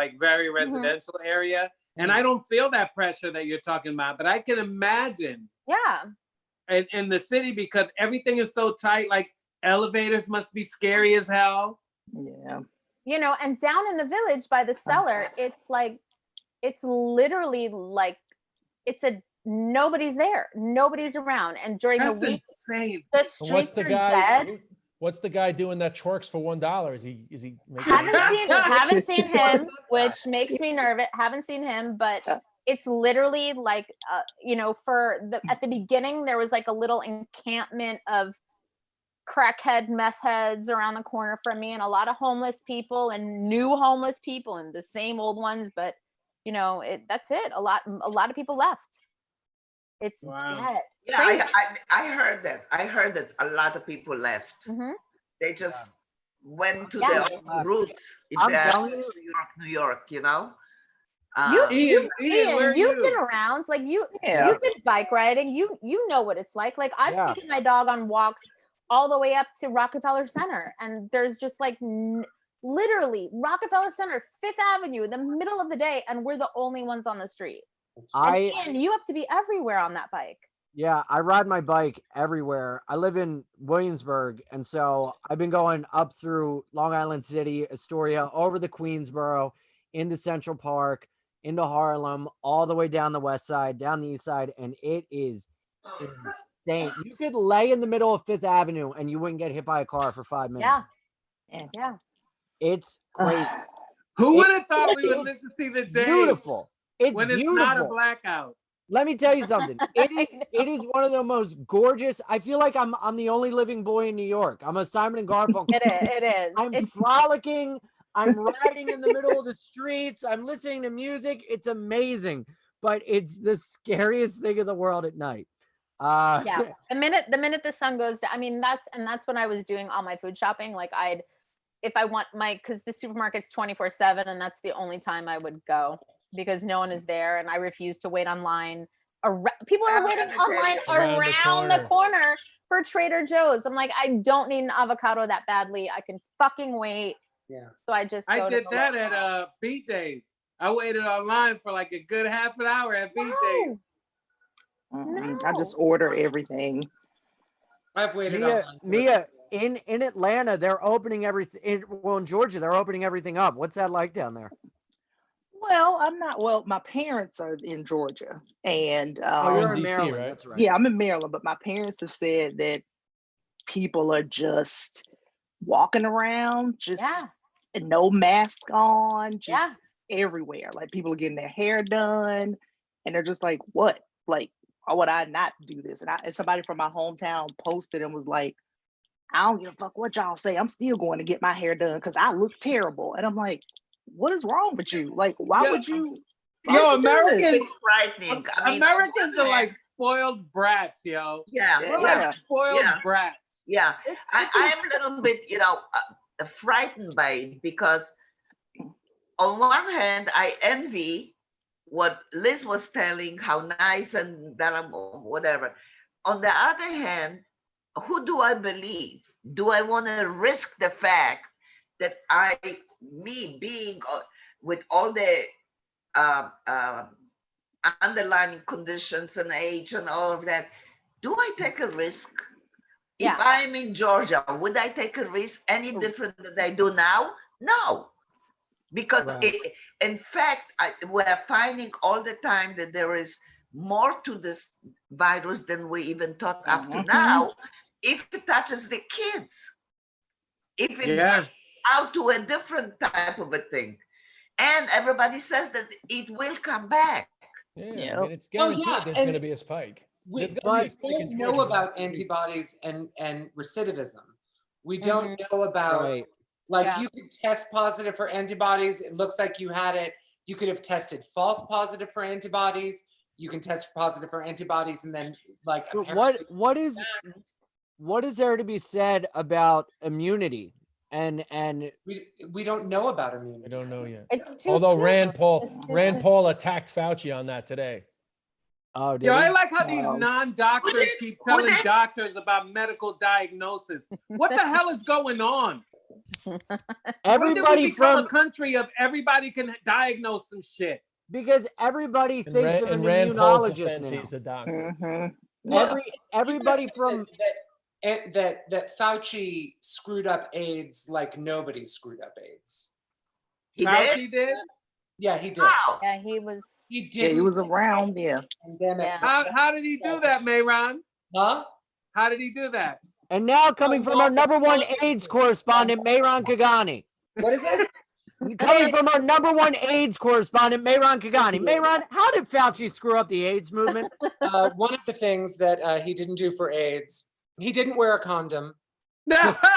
area. And I don't feel that pressure that you're talking about, but I can imagine. Yeah. In the city, because everything is so tight, like elevators must be scary as hell. Yeah. And down in the village by the cellar, it's literally like nobody's there, nobody's around, and during That's the week, insane. the And what's streets the are guy? dead. What's the guy doing that twerks for $1? Is he making Haven't seen him, which makes me nervous. Haven't seen him, but it's literally like at the beginning there was like a little encampment of crackhead meth heads around the corner from me, and a lot of homeless people and new homeless people and the same old ones, but that's it. A lot of people left. It's dead. Yeah, I heard that. I heard that a lot of people left. Mm-hmm. They just went to their own roots. If I'm they're telling you, New York, Ian, where you've been around. Like you've been bike riding. You know what it's like. Like I've taken my dog on walks all the way up to Rockefeller Center, and there's just like literally Rockefeller Center, Fifth Avenue, in the middle of the day, and we're the only ones on the street. And you have to be everywhere on that bike. Yeah, I ride my bike everywhere. I live in Williamsburg, and so I've been going up through Long Island City, Astoria, over the Queensboro, into Central Park, into Harlem, all the way down the west side, down the east side, and it is insane. You could lay in the middle of Fifth Avenue and you wouldn't get hit by a car for 5 minutes. Yeah. It's great. Who would have thought we would live to see the day? Beautiful. It's when beautiful. It's not a blackout. Let me tell you something. It is one of the most gorgeous. I feel like I'm the only living boy in New York. I'm a Simon and Garfunkel. It is. I'm frolicking. I'm riding in the middle of the streets. I'm listening to music. It's amazing, but it's the scariest thing in the world at night. The minute the sun goes down, I mean, that's when I was doing all my food shopping. Like if I want because the supermarket's 24/7, and that's the only time I would go because no one is there, and I refuse to wait online. People are waiting online around the corner for Trader Joe's. I'm like, I don't need an avocado that badly. I can fucking wait. Yeah. So I did that at BJ's. I waited online for like a good half an hour at BJ's. No. I just order everything. I've waited Mia, in Atlanta, they're opening everything. In Georgia, they're opening everything up. What's that like down there? Well, my parents are in Georgia, and you're in DC, Maryland, right? that's right. Yeah, I'm in Maryland, but my parents have said that people are just walking around, no mask on, everywhere. Like people are getting their hair done, and they're just like, "What? Like, why would I not do this?" And somebody from my hometown posted and was like, "I don't give a fuck what y'all say. I'm still going to get my hair done because I look terrible." And I'm like, "What is wrong with you? Like, why would you?" Americans, frightening. I mean, Americans are like spoiled brats, yo. Yeah, like spoiled brats. Yeah, I am a little bit, frightened by it because on one hand, I envy what Liz was telling, how nice and that whatever. On the other hand, who do I believe? Do I want to risk the fact that me being with all the underlying conditions and age and all of that, do I take a risk? If I'm in Georgia, would I take a risk any different than I do now? No, because in fact, we're finding all the time that there is more to this virus than we even thought up to now. If it touches the kids, if it goes out to a different type of a thing, and everybody says that it will come back. Yeah, I mean, it's guaranteed there's going to be a spike. We don't know about antibodies and recidivism. We don't know about, you could test positive for antibodies. It looks like you had it. You could have tested false positive for antibodies. You can test positive for antibodies and then what is there to be said about immunity? And we don't know about immunity. We don't know yet. It's too Although soon. Rand Paul attacked Fauci on that today. Oh, I like how these non-doctors keep telling doctors about medical diagnosis. What the hell is going on? Everybody when did we become a country of everybody can diagnose some shit? Because everybody thinks of an immunologist now. He's a doctor. Everybody from that Fauci screwed up AIDS like nobody screwed up AIDS. Fauci did? Yeah, he did. Wow. Yeah, he was. He Yeah, didn't. he was around. Yeah. Pandemic. Yeah. How did he do that, Mehran? Huh? How did he do that? And now coming from our number one AIDS correspondent, Mehran Khaghani. What is this? Coming from our number one AIDS correspondent, Mehran Khaghani. Mehran, how did Fauci screw up the AIDS movement? One of the things that he didn't do for AIDS, he didn't wear a condom. I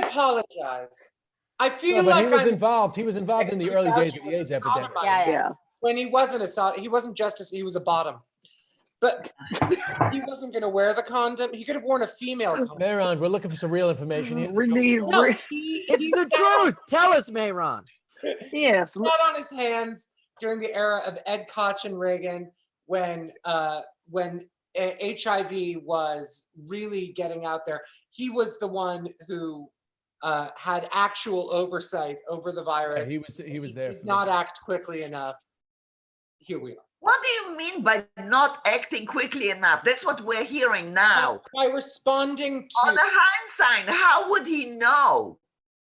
apologize. I feel No, but like he was I'm involved. He was involved in the early days of the AIDS epidemic. Yeah. when he wasn't he wasn't just he was a bottom. But he wasn't going to wear the condom. He could have worn a female condom. Mehran, we're looking for some real information here. We need, No, It's the truth. Tell us, Mehran. yes. He sat on his hands during the era of Ed Koch and Reagan when HIV was really getting out there. He was the one who had actual oversight over the virus. Yeah, he was there. Did not act quickly enough. Here we are. What do you mean by not acting quickly enough? That's what we're hearing now. By responding On to the hindsight, how would he know?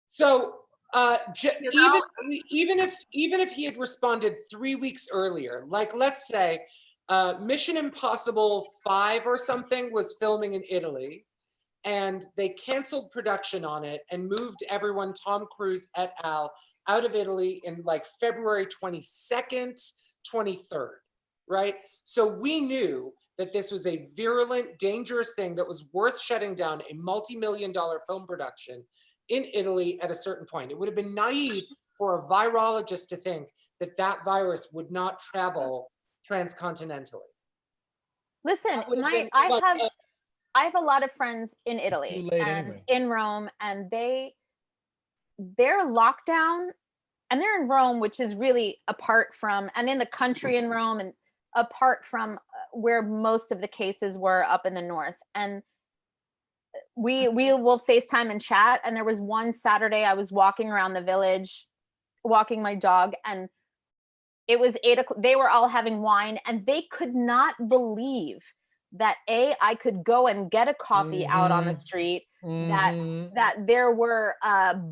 so You know? even if he had responded 3 weeks earlier, like let's say Mission Impossible 5 or something was filming in Italy, and they canceled production on it and moved everyone, Tom Cruise et al., out of Italy in like February 22nd, 23rd, right? So we knew that this was a virulent, dangerous thing that was worth shutting down a multi-million-dollar film production in Italy at a certain point. It would have been naive for a virologist to think that that virus would not travel transcontinentally. Listen, Would have been I have a lot of friends in Italy too late and anyway. in Rome, and their lockdown, and they're in Rome, which is really apart from, and in the country in Rome, and apart from where most of the cases were up in the north. And we will FaceTime and chat. And there was one Saturday I was walking around the village, walking my dog, and it was 8 o'clock. They were all having wine, and they could not believe that I could go and get a coffee out on the street, that there were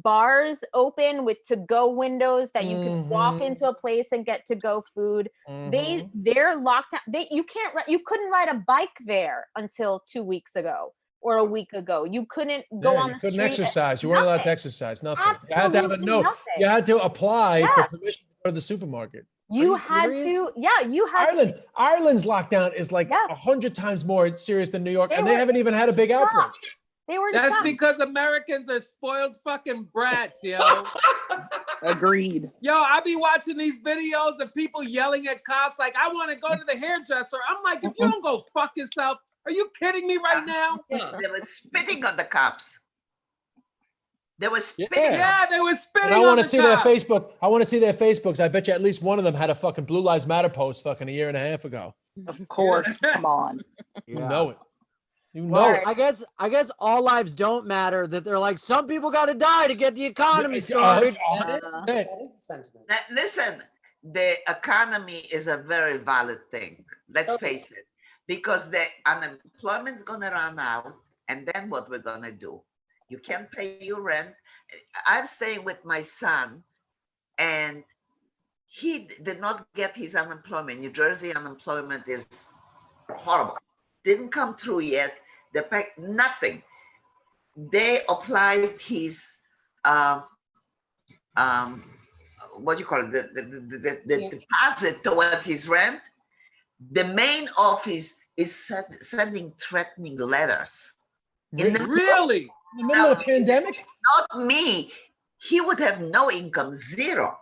bars open with to-go windows, that you could walk into a place and get to-go food. They're locked down. You couldn't ride a bike there until 2 weeks ago or a week ago. You couldn't go on the street. You couldn't exercise. You weren't allowed to exercise. Nothing. Absolutely you had to have a note. nothing. You had to apply for permission to go to the supermarket. You had to, you had to. Ireland's lockdown is like 100 times more serious than New York, and they haven't even had a big outbreak. They were. That's because Americans are spoiled fucking brats, yo. Agreed. Yo, I be watching these videos of people yelling at cops like, "I want to go to the hairdresser." I'm like, if you don't go fuck yourself, are you kidding me right now? They were spitting on the cops. They were spitting. Yeah, they were spitting. And I want to see their cops. Facebook. I want to see their Facebooks. I bet you at least one of them had a fucking Blue Lives Matter post fucking a year and a half ago. Of course. Come on. You know it. You know Well, it. I guess all lives don't matter. That they're like, some people got to die to get the economy started. That is the sentiment. Now, listen, the economy is a very valid thing. Let's face it, because the unemployment's gonna run out, and then what we're gonna do? You can't pay your rent. I'm staying with my son, and he did not get his unemployment. New Jersey unemployment is horrible. Didn't come through yet. The fact, nothing. They applied his what do you call it? The deposit towards his rent. The main office is sending threatening letters. Really? In the middle of a pandemic? Not me. He would have no income, zero.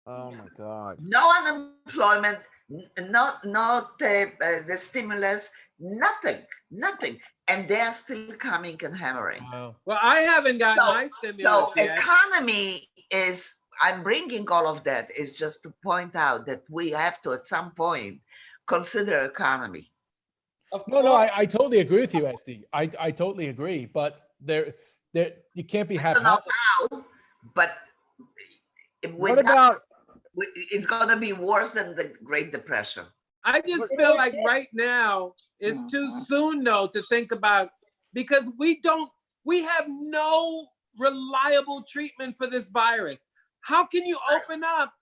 Oh my God. No unemployment, not the stimulus, nothing. And they're still coming and hammering. Wow. Well, I haven't got my stimulus So yet. economy is, I'm bringing all of that is just to point out that we have to, at some point, consider economy. No, I totally agree with you, Estee. I totally agree. But there, you can't be I don't know haphazard. how, but What about? it's going to be worse than the Great Depression. I just feel like right now it's too soon though to think about, because we have no reliable treatment for this virus. How can you open up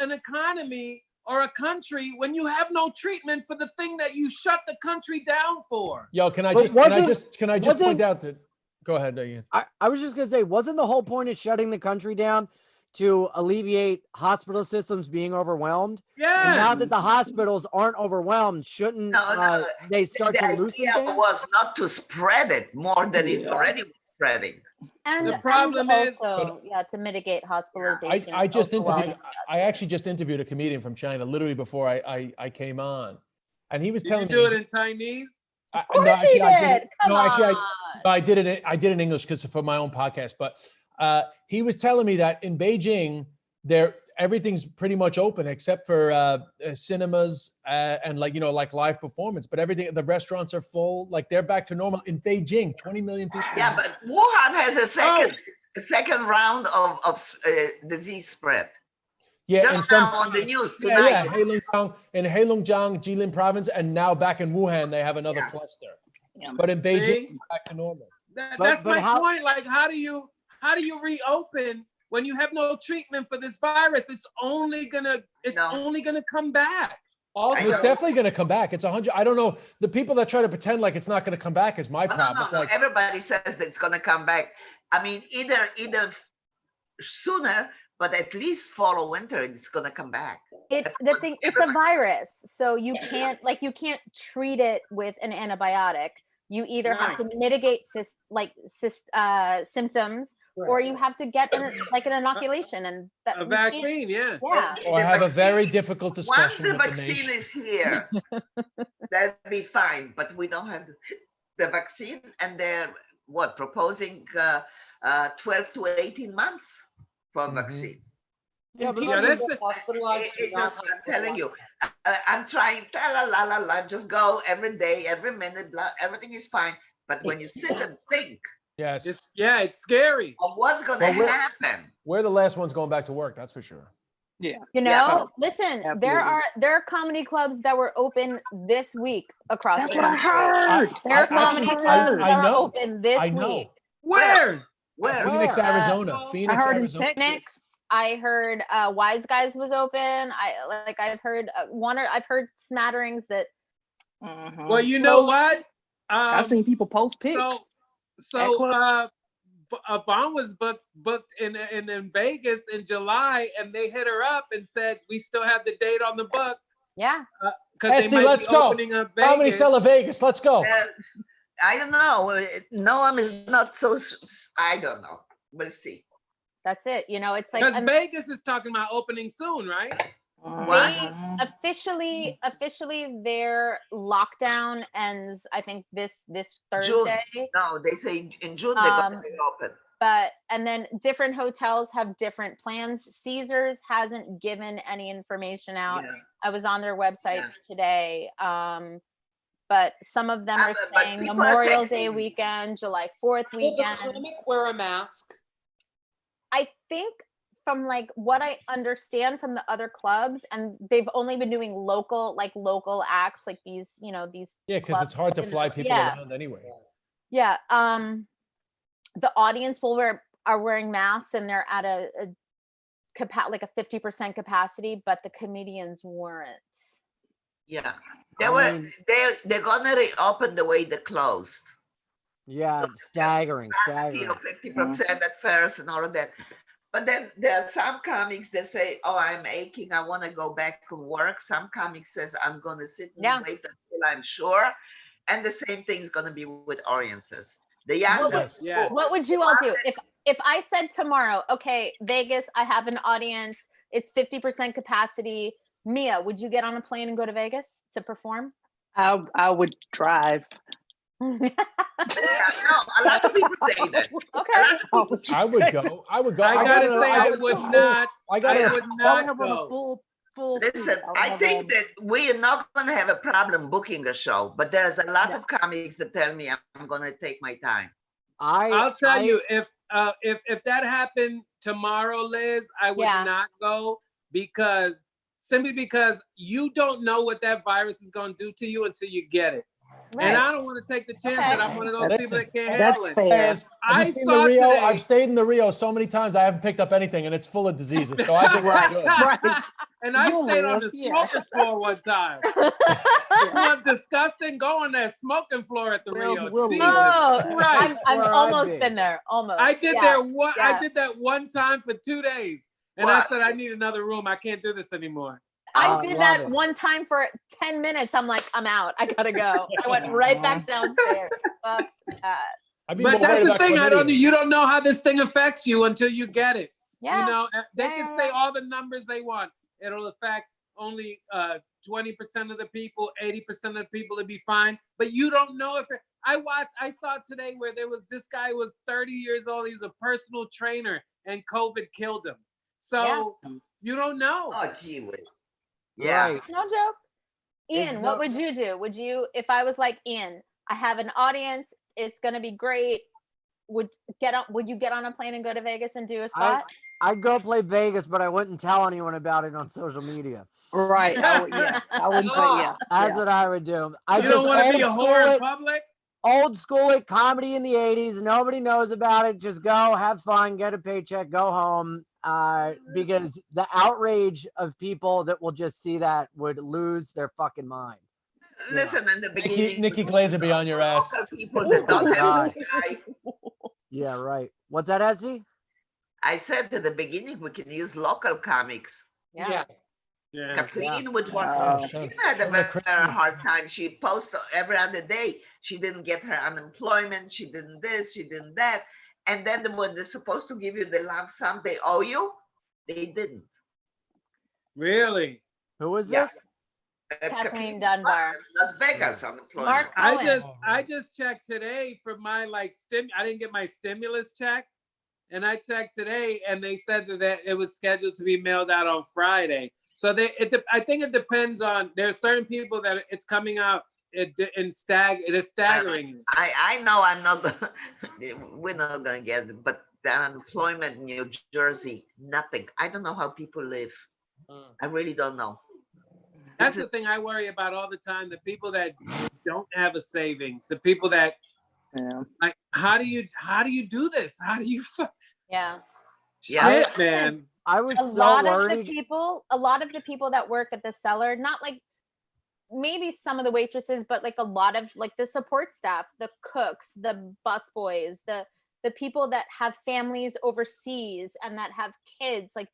an economy or a country when you have no treatment for the thing that you shut the country down for? Yo, can I But just wasn't- point out that? Go ahead, Ian. I was just gonna say, wasn't the whole point of shutting the country down to alleviate hospital systems being overwhelmed? Yeah. And now that the hospitals aren't overwhelmed, shouldn't No, they start the to loosen idea things? was not to spread it more than it's already spreading. And The problem is- also, to mitigate hospitalization. I just interviewed. overall. I actually just interviewed a comedian from China literally before I came on, and he was Did telling you do me. it in Chinese? Of course he did. Come on. I did it. I did it in English because for my own podcast. But he was telling me that in Beijing, everything's pretty much open except for cinemas and like live performance. But everything, the restaurants are full. Like they're back to normal in Beijing. 20 million people. Yeah, but Wuhan has a second round of disease spread. Yeah, Just in some now on the news yeah, tonight. in Heilongjiang, Jilin province, and now back in Wuhan, they have another cluster. Yeah. But in Beijing, See? it's back to normal. That's my point. Like, how do you reopen when you have no treatment for this virus? It's only gonna come back. It's definitely going to come back. It's 100. I don't know. The people that try to pretend like it's not going to come back is my problem. No. Everybody says that it's going to come back. I mean, either sooner, but at least fall or winter, it's going to come back. It's a virus, so you can't treat it with an antibiotic. You either have to mitigate symptoms, or you have to get an inoculation and a vaccine. Yeah. Or have a very difficult discussion. Once the vaccine is here, that'd be fine. But we don't have the vaccine, and they're proposing 12 to 18 months for a vaccine. Yeah, but hospitalized. I'm telling you, I'm trying. La, just go every day, every minute. Blah, everything is fine. But when you sit and think, yes, it's scary. Of what's going to happen? We're the last ones going back to work. That's for sure. Yeah. Listen, there are comedy clubs that were open this week across. That's the what I country. heard. There are comedy clubs that are open this I know. week. Where? Phoenix, Arizona. Phoenix, I heard in Arizona. Texas. I heard Wise Guys was open. I've heard I've heard smatterings that. Well, you know what? I've seen people post pics. So Vaughn was booked in Vegas in July, and they hit her up and said we still have the date on the book. Yeah. Because Estee, let's go. Comedy Cellar Vegas. Let's go. I don't know. Noam is not so. I don't know. We'll see. That's it. It's like because Vegas is talking about opening soon, right? Officially their lockdown ends, I think this Thursday. June. No, they say in June they're going to be open. And then different hotels have different plans. Caesars hasn't given any information out. Yeah. I was on their websites today. But some of them are saying Memorial Day weekend, July 4th weekend. Will the clinic wear a mask? I think from what I understand from the other clubs, and they've only been doing local acts, like these. Yeah, because it's hard to fly people around anyway. Yeah. The audience are wearing masks, and they're at a 50% capacity, but the comedians weren't. Yeah, they're gonna reopen the way they closed. Yeah, staggering. 50% at first and all of that. But then there are some comics that say, "Oh, I'm aching. I want to go back to work." Some comics says, "I'm going to sit and wait until I'm sure." And the same thing is going to be with audiences. The young What would you all do if I said tomorrow, okay, Vegas, I have an audience. It's 50% capacity. Mia, would you get on a plane and go to Vegas to perform? I would drive. No, a lot of people say that. Okay. I would go. I gotta say, I would not. I would not go. Listen, I think that we are not going to have a problem booking a show, but there's a lot of comics that tell me I'm going to take my time. I'll tell you, if that happened tomorrow, Liz, I would not go simply because you don't know what that virus is going to do to you until you get it. And I don't want to take the chance that I'm one of those people that can't handle it. fair. Have I you seen the saw Rio? today. I've stayed in the Rio so many times. I haven't picked up anything, and it's full of diseases. So I think we're good. Right. And I You'll stayed on live, the yeah. smoker's floor one time. You want disgusting? Go on that smoking floor at the Rio. We'll Jesus Oh, Christ. I've Where I'd almost be. been there. Almost. I did Yeah. there one. yeah. I did that one time for 2 days, and I said I need another room. I can't do this anymore. I I did love that it. one time for 10 minutes. I'm like, I'm out. I gotta go. I went right back downstairs. Fuck that. I'd be But more that's worried the about thing. chlamydia. You don't know how this thing affects you until you get it. Yeah. You know, they Yeah, can yeah, say yeah. all the numbers they want. It'll affect only 20% of the people, 80% of the people to be fine. But you don't know if I saw today where there was this guy was 30 years old. He was a personal trainer and COVID killed him. So you don't know. Oh, gee whiz. Yeah. Right. No joke. It's Ian, what no- would you do? Would you, if I was like, Ian, I have an audience, it's gonna be great. Would you get on a plane and go to Vegas and do a spot? I'd go play Vegas, but I wouldn't tell anyone about it on social media. Right. I wouldn't say yeah. That's what I would do. You don't want to be a whore in public? Old school it, comedy in the 80s. Nobody knows about it. Just go, have fun, get a paycheck, go home. Because the outrage of people that will just see that would lose their fucking mind. Listen, in the beginning, Nikki Glazer be on your ass. local people that don't have God. this guy. Yeah, right. What's that, Estee? I said at the beginning we can use local comics. Yeah. Yeah. Kathleen would want. Oh, She had a Sean very Christmas. hard time. She posted every other day. She didn't get her unemployment. She didn't this. She didn't that. And then when they're supposed to give you the lump sum they owe you, they didn't. Really? Who was Yeah. this? Kathleen Dunbar. Las Vegas unemployment. Mark Cohen. I just checked today for my I didn't get my stimulus check, and I checked today, and they said that it was scheduled to be mailed out on Friday. So I think it depends on. There's certain people that it's coming out they're staggering. I know I'm not. We're not gonna get it, but the unemployment in New Jersey, nothing. I don't know how people live. I really don't know. That's the thing I worry about all the time. The people that don't have a savings, the people that like, how do you do this? How do you? Yeah. Shit, man. I was a so lot worried. of the people that work at the Cellar, not like maybe some of the waitresses, but like a lot of like the support staff, the cooks, the busboys, the people that have families overseas and that have kids, like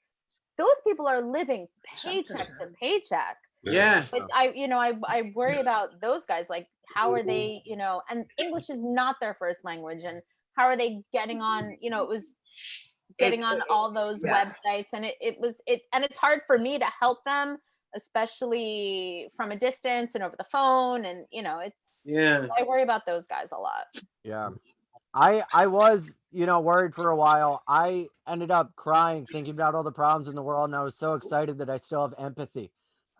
those people are living paycheck to paycheck. Yeah. Like, I worry about those guys. Like, how are they, and English is not their first language, and how are they getting on, it was getting on all those websites, and and it's hard for me to help them, especially from a distance and over the phone, and I worry about those guys a lot. Yeah. I was, worried for a while. I ended up crying thinking about all the problems in the world, and I was so excited that I still have empathy.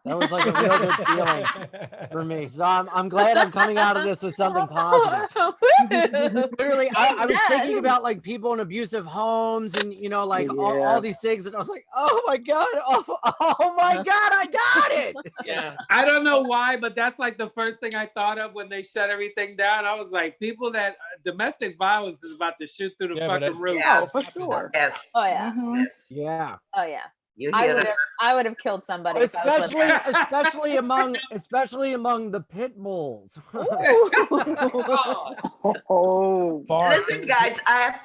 That was like a real good feeling for me. So I'm glad I'm coming out of this with something positive. Literally, I was thinking about like people in abusive homes and all these things, and I was like, oh my god, oh my god, I got it. Yeah. I don't know why, but that's like the first thing I thought of when they shut everything down. I was like, people that domestic violence is about to shoot through the fucking roof. Yeah, for sure. Yes. Oh yeah. Yes. Yeah. Oh yeah. You I hear would it? have killed somebody. if I was Especially among the pit bulls. Oh, Listen, guys, I have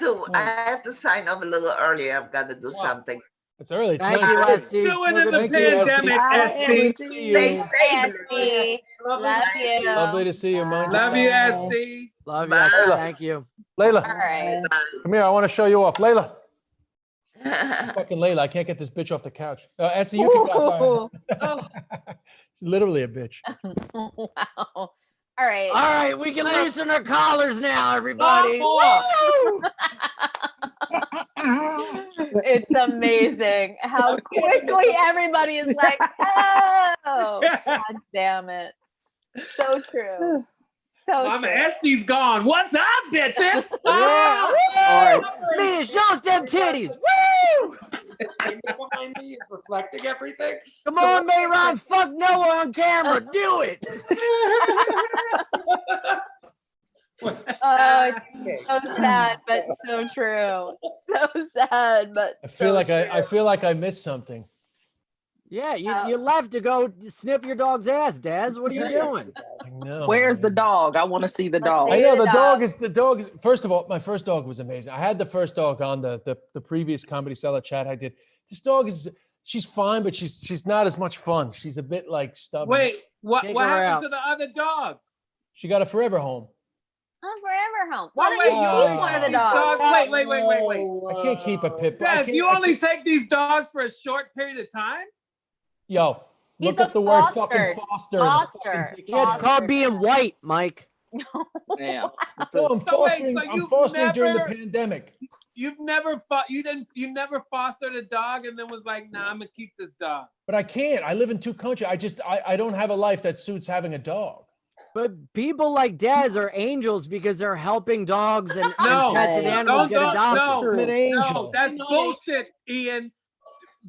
to sign off a little earlier. I've got to do something. It's early. It's Thank nice. you, Estee. Doing in the Thank you, pandemic, Estee. Estee. Stay safe. Esty. Love you. Lovely to see you, Mind Love you, yourself. Estee. Love you, Bye. Estee. Thank you. Layla, All right. come here. I want to show you off. Layla. Fucking Layla. I can't get this bitch off the couch. Estee, you can go outside. She's literally a bitch. Wow. All right. All right, we can loosen our collars now, everybody. It's amazing how quickly everybody is like, oh, god damn it. So true. So Mama true. Estee's gone. What's up, bitches? Yeah. All right. Liz, show us them titties. Woo! It's behind me. It's reflecting everything. Come So- on, Mehran. Fuck Noah on camera. Do it. Oh, it's so sad, but so true. So sad, but I feel so like true. I feel like I missed something. Yeah, you left to go sniff your dog's ass, Daz. What are you doing? I know. Where's the man. dog? I want to see the Let's dog. see I know the the dog is first of all, my first dog was amazing. I had the first dog on the previous Comedy Cellar chat I did. This dog she's fine, but she's not as much fun. She's a bit like stubborn. Wait, what Take what her happened out. to the other dog? She got a forever home. I'm forever home. Why Oh, don't wait, you you keep one of the These dogs? wait. I can't keep a pit bull. I Dad, can't- you I only can't- take these dogs for a short period of time? Yo, He's look a up the word foster. fucking foster. Foster. Yeah, it's called being white, Mike. Yeah. No, I'm So wait, fostering. so I'm you've fostering during the never- pandemic. You never fostered a dog and then was like, nah, I'm gonna keep this dog. But I can't. I live in two countries. I don't have a life that suits having a dog. But people like Daz are angels because they're helping dogs and No, pets and Hey, animals get don't, adopted. no. I'm an No, angel. that's bullshit, Ian.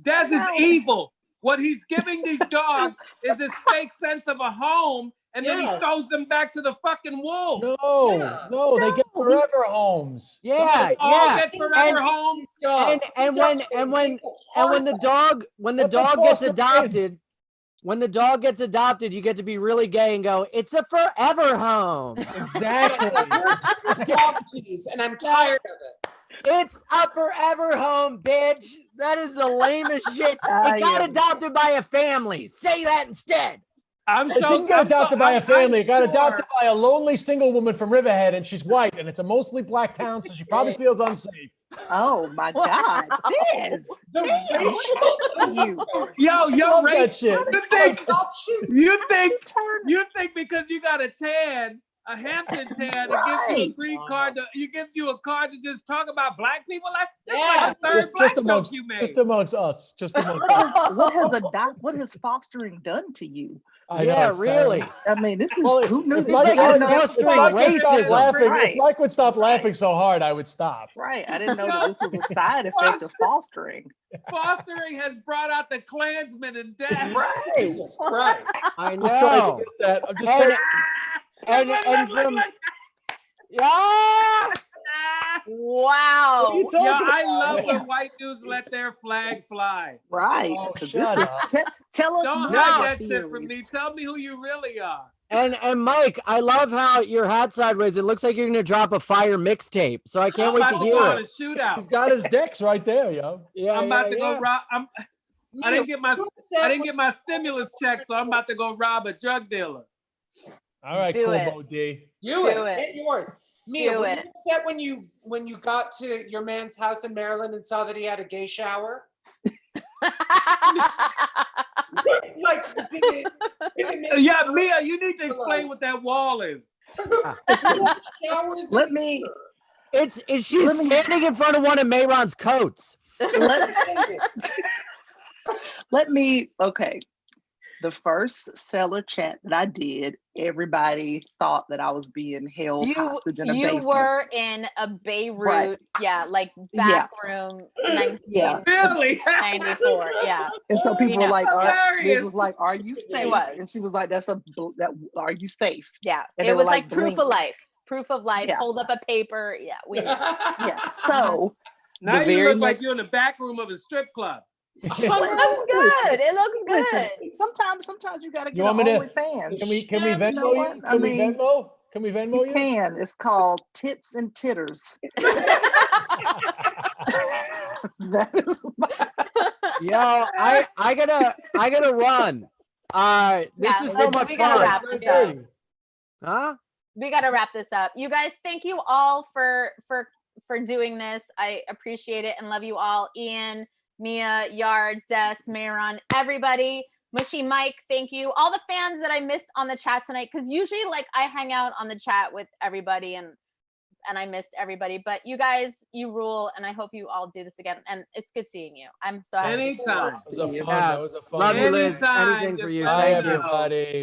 Des is No. evil. What he's giving these dogs is this fake sense of a home, and then he Yeah. throws them back to the fucking wolves. No, they get forever homes. Yeah, All yeah. get forever And- homes. And when the dog Let the gets foster adopted, kids. when the dog gets adopted, you get to be really gay and go, it's a forever home. Exactly. Dog cheese, and I'm tired of it. It's a forever home, bitch. That is the lamest shit. I It got am. adopted by a family. Say that instead. I'm It didn't get adopted by a family. It got adopted by a lonely single woman from Riverhead, and she's white, and it's a mostly black town, so she probably feels unsafe. Oh my God, Des. Damn, what happened to you? Yo, Love Ray, that shit. you think because you got a tan, a Hampton tan, it gives you a green card. It gives you a card to just talk about black people like this. Yeah. Like the third black joke you made. Just amongst us. Just amongst us. What has fostering done to you? I know, Yeah, it's really. terrible. I mean, this is Well, who knew if this? Mike- like I you're didn't know fostering this was- If Mike would stop racism. laughing, Right. if Mike would stop laughing so hard, I would stop. Right. I didn't know that this was a side effect of fostering. Fostering has brought out the Klansmen and death. Right. Jesus Christ. I Just trying know. to get that. I'm just And, trying. and from yeah. Wow. What are you talking Yeah, I about? love when white dudes let their flag fly. Right. Oh, 'Cause shut this up. is tell us Don't more hide about that shit from me. theories. Tell me who you really are. And Mike, I love how your hat sideways. It looks like you're gonna drop a fire mixtape. So I can't I'm wait about to to hear go on a it. shootout. He's got his decks right there, yo. Yeah, I'm about to go rob. I didn't get my Who said I didn't get my stimulus check, so I'm about to go rob a drug dealer. All right, Do cool, it. Bo D. Do Do it. it. Get yours. Mia, Do were it. you upset when you got to your man's house in Maryland and saw that he had a gay shower? Like, did it make Yeah, Mia, you need to explain what that wall is. showers? Let me She's Let me- standing in front of one of Mehran's coats. let me okay. The first Cellar chat that I did, everybody thought that I was being held hostage in a you basement. were in a Beirut, Right. yeah, like Yeah. back room, Yeah. 1994, Really? yeah. And so people were know. like, Hilarious. Liz was like, "Are you safe?" was. And she was like, are you safe?" Yeah, And it they were was like, like proof of blink. life. Proof of life. Yeah. Hold up a paper. Yeah, we know. Yeah. So Now the you very look like next- you're in the back room of a strip club. It looks good. It looks listen, good. sometimes you gotta You get want an me to- OnlyFans. fans. Can we You know Venmo what? you? I Can we mean, Venmo? Can we Venmo you you? can. It's called Tits and Titters. That is my Yo, I gotta run. This Yeah, is so let's- much we gotta fun. wrap this up. Huh? We got to wrap this up. You guys, thank you all for doing this. I appreciate it and love you all. Ian, Mia, Yard, Des, Mehran, everybody. Mushy Mike, thank you. All the fans that I missed on the chat tonight, because usually like I hang out on the chat with everybody and I missed everybody. But you guys, you rule, and I hope you all do this again. And it's good seeing you. I'm so happy. Anytime. That was a fun. Yeah. That was a fun. Love you, Liz. Anytime, Anything for just you. let Bye, me Thank you. know. everybody.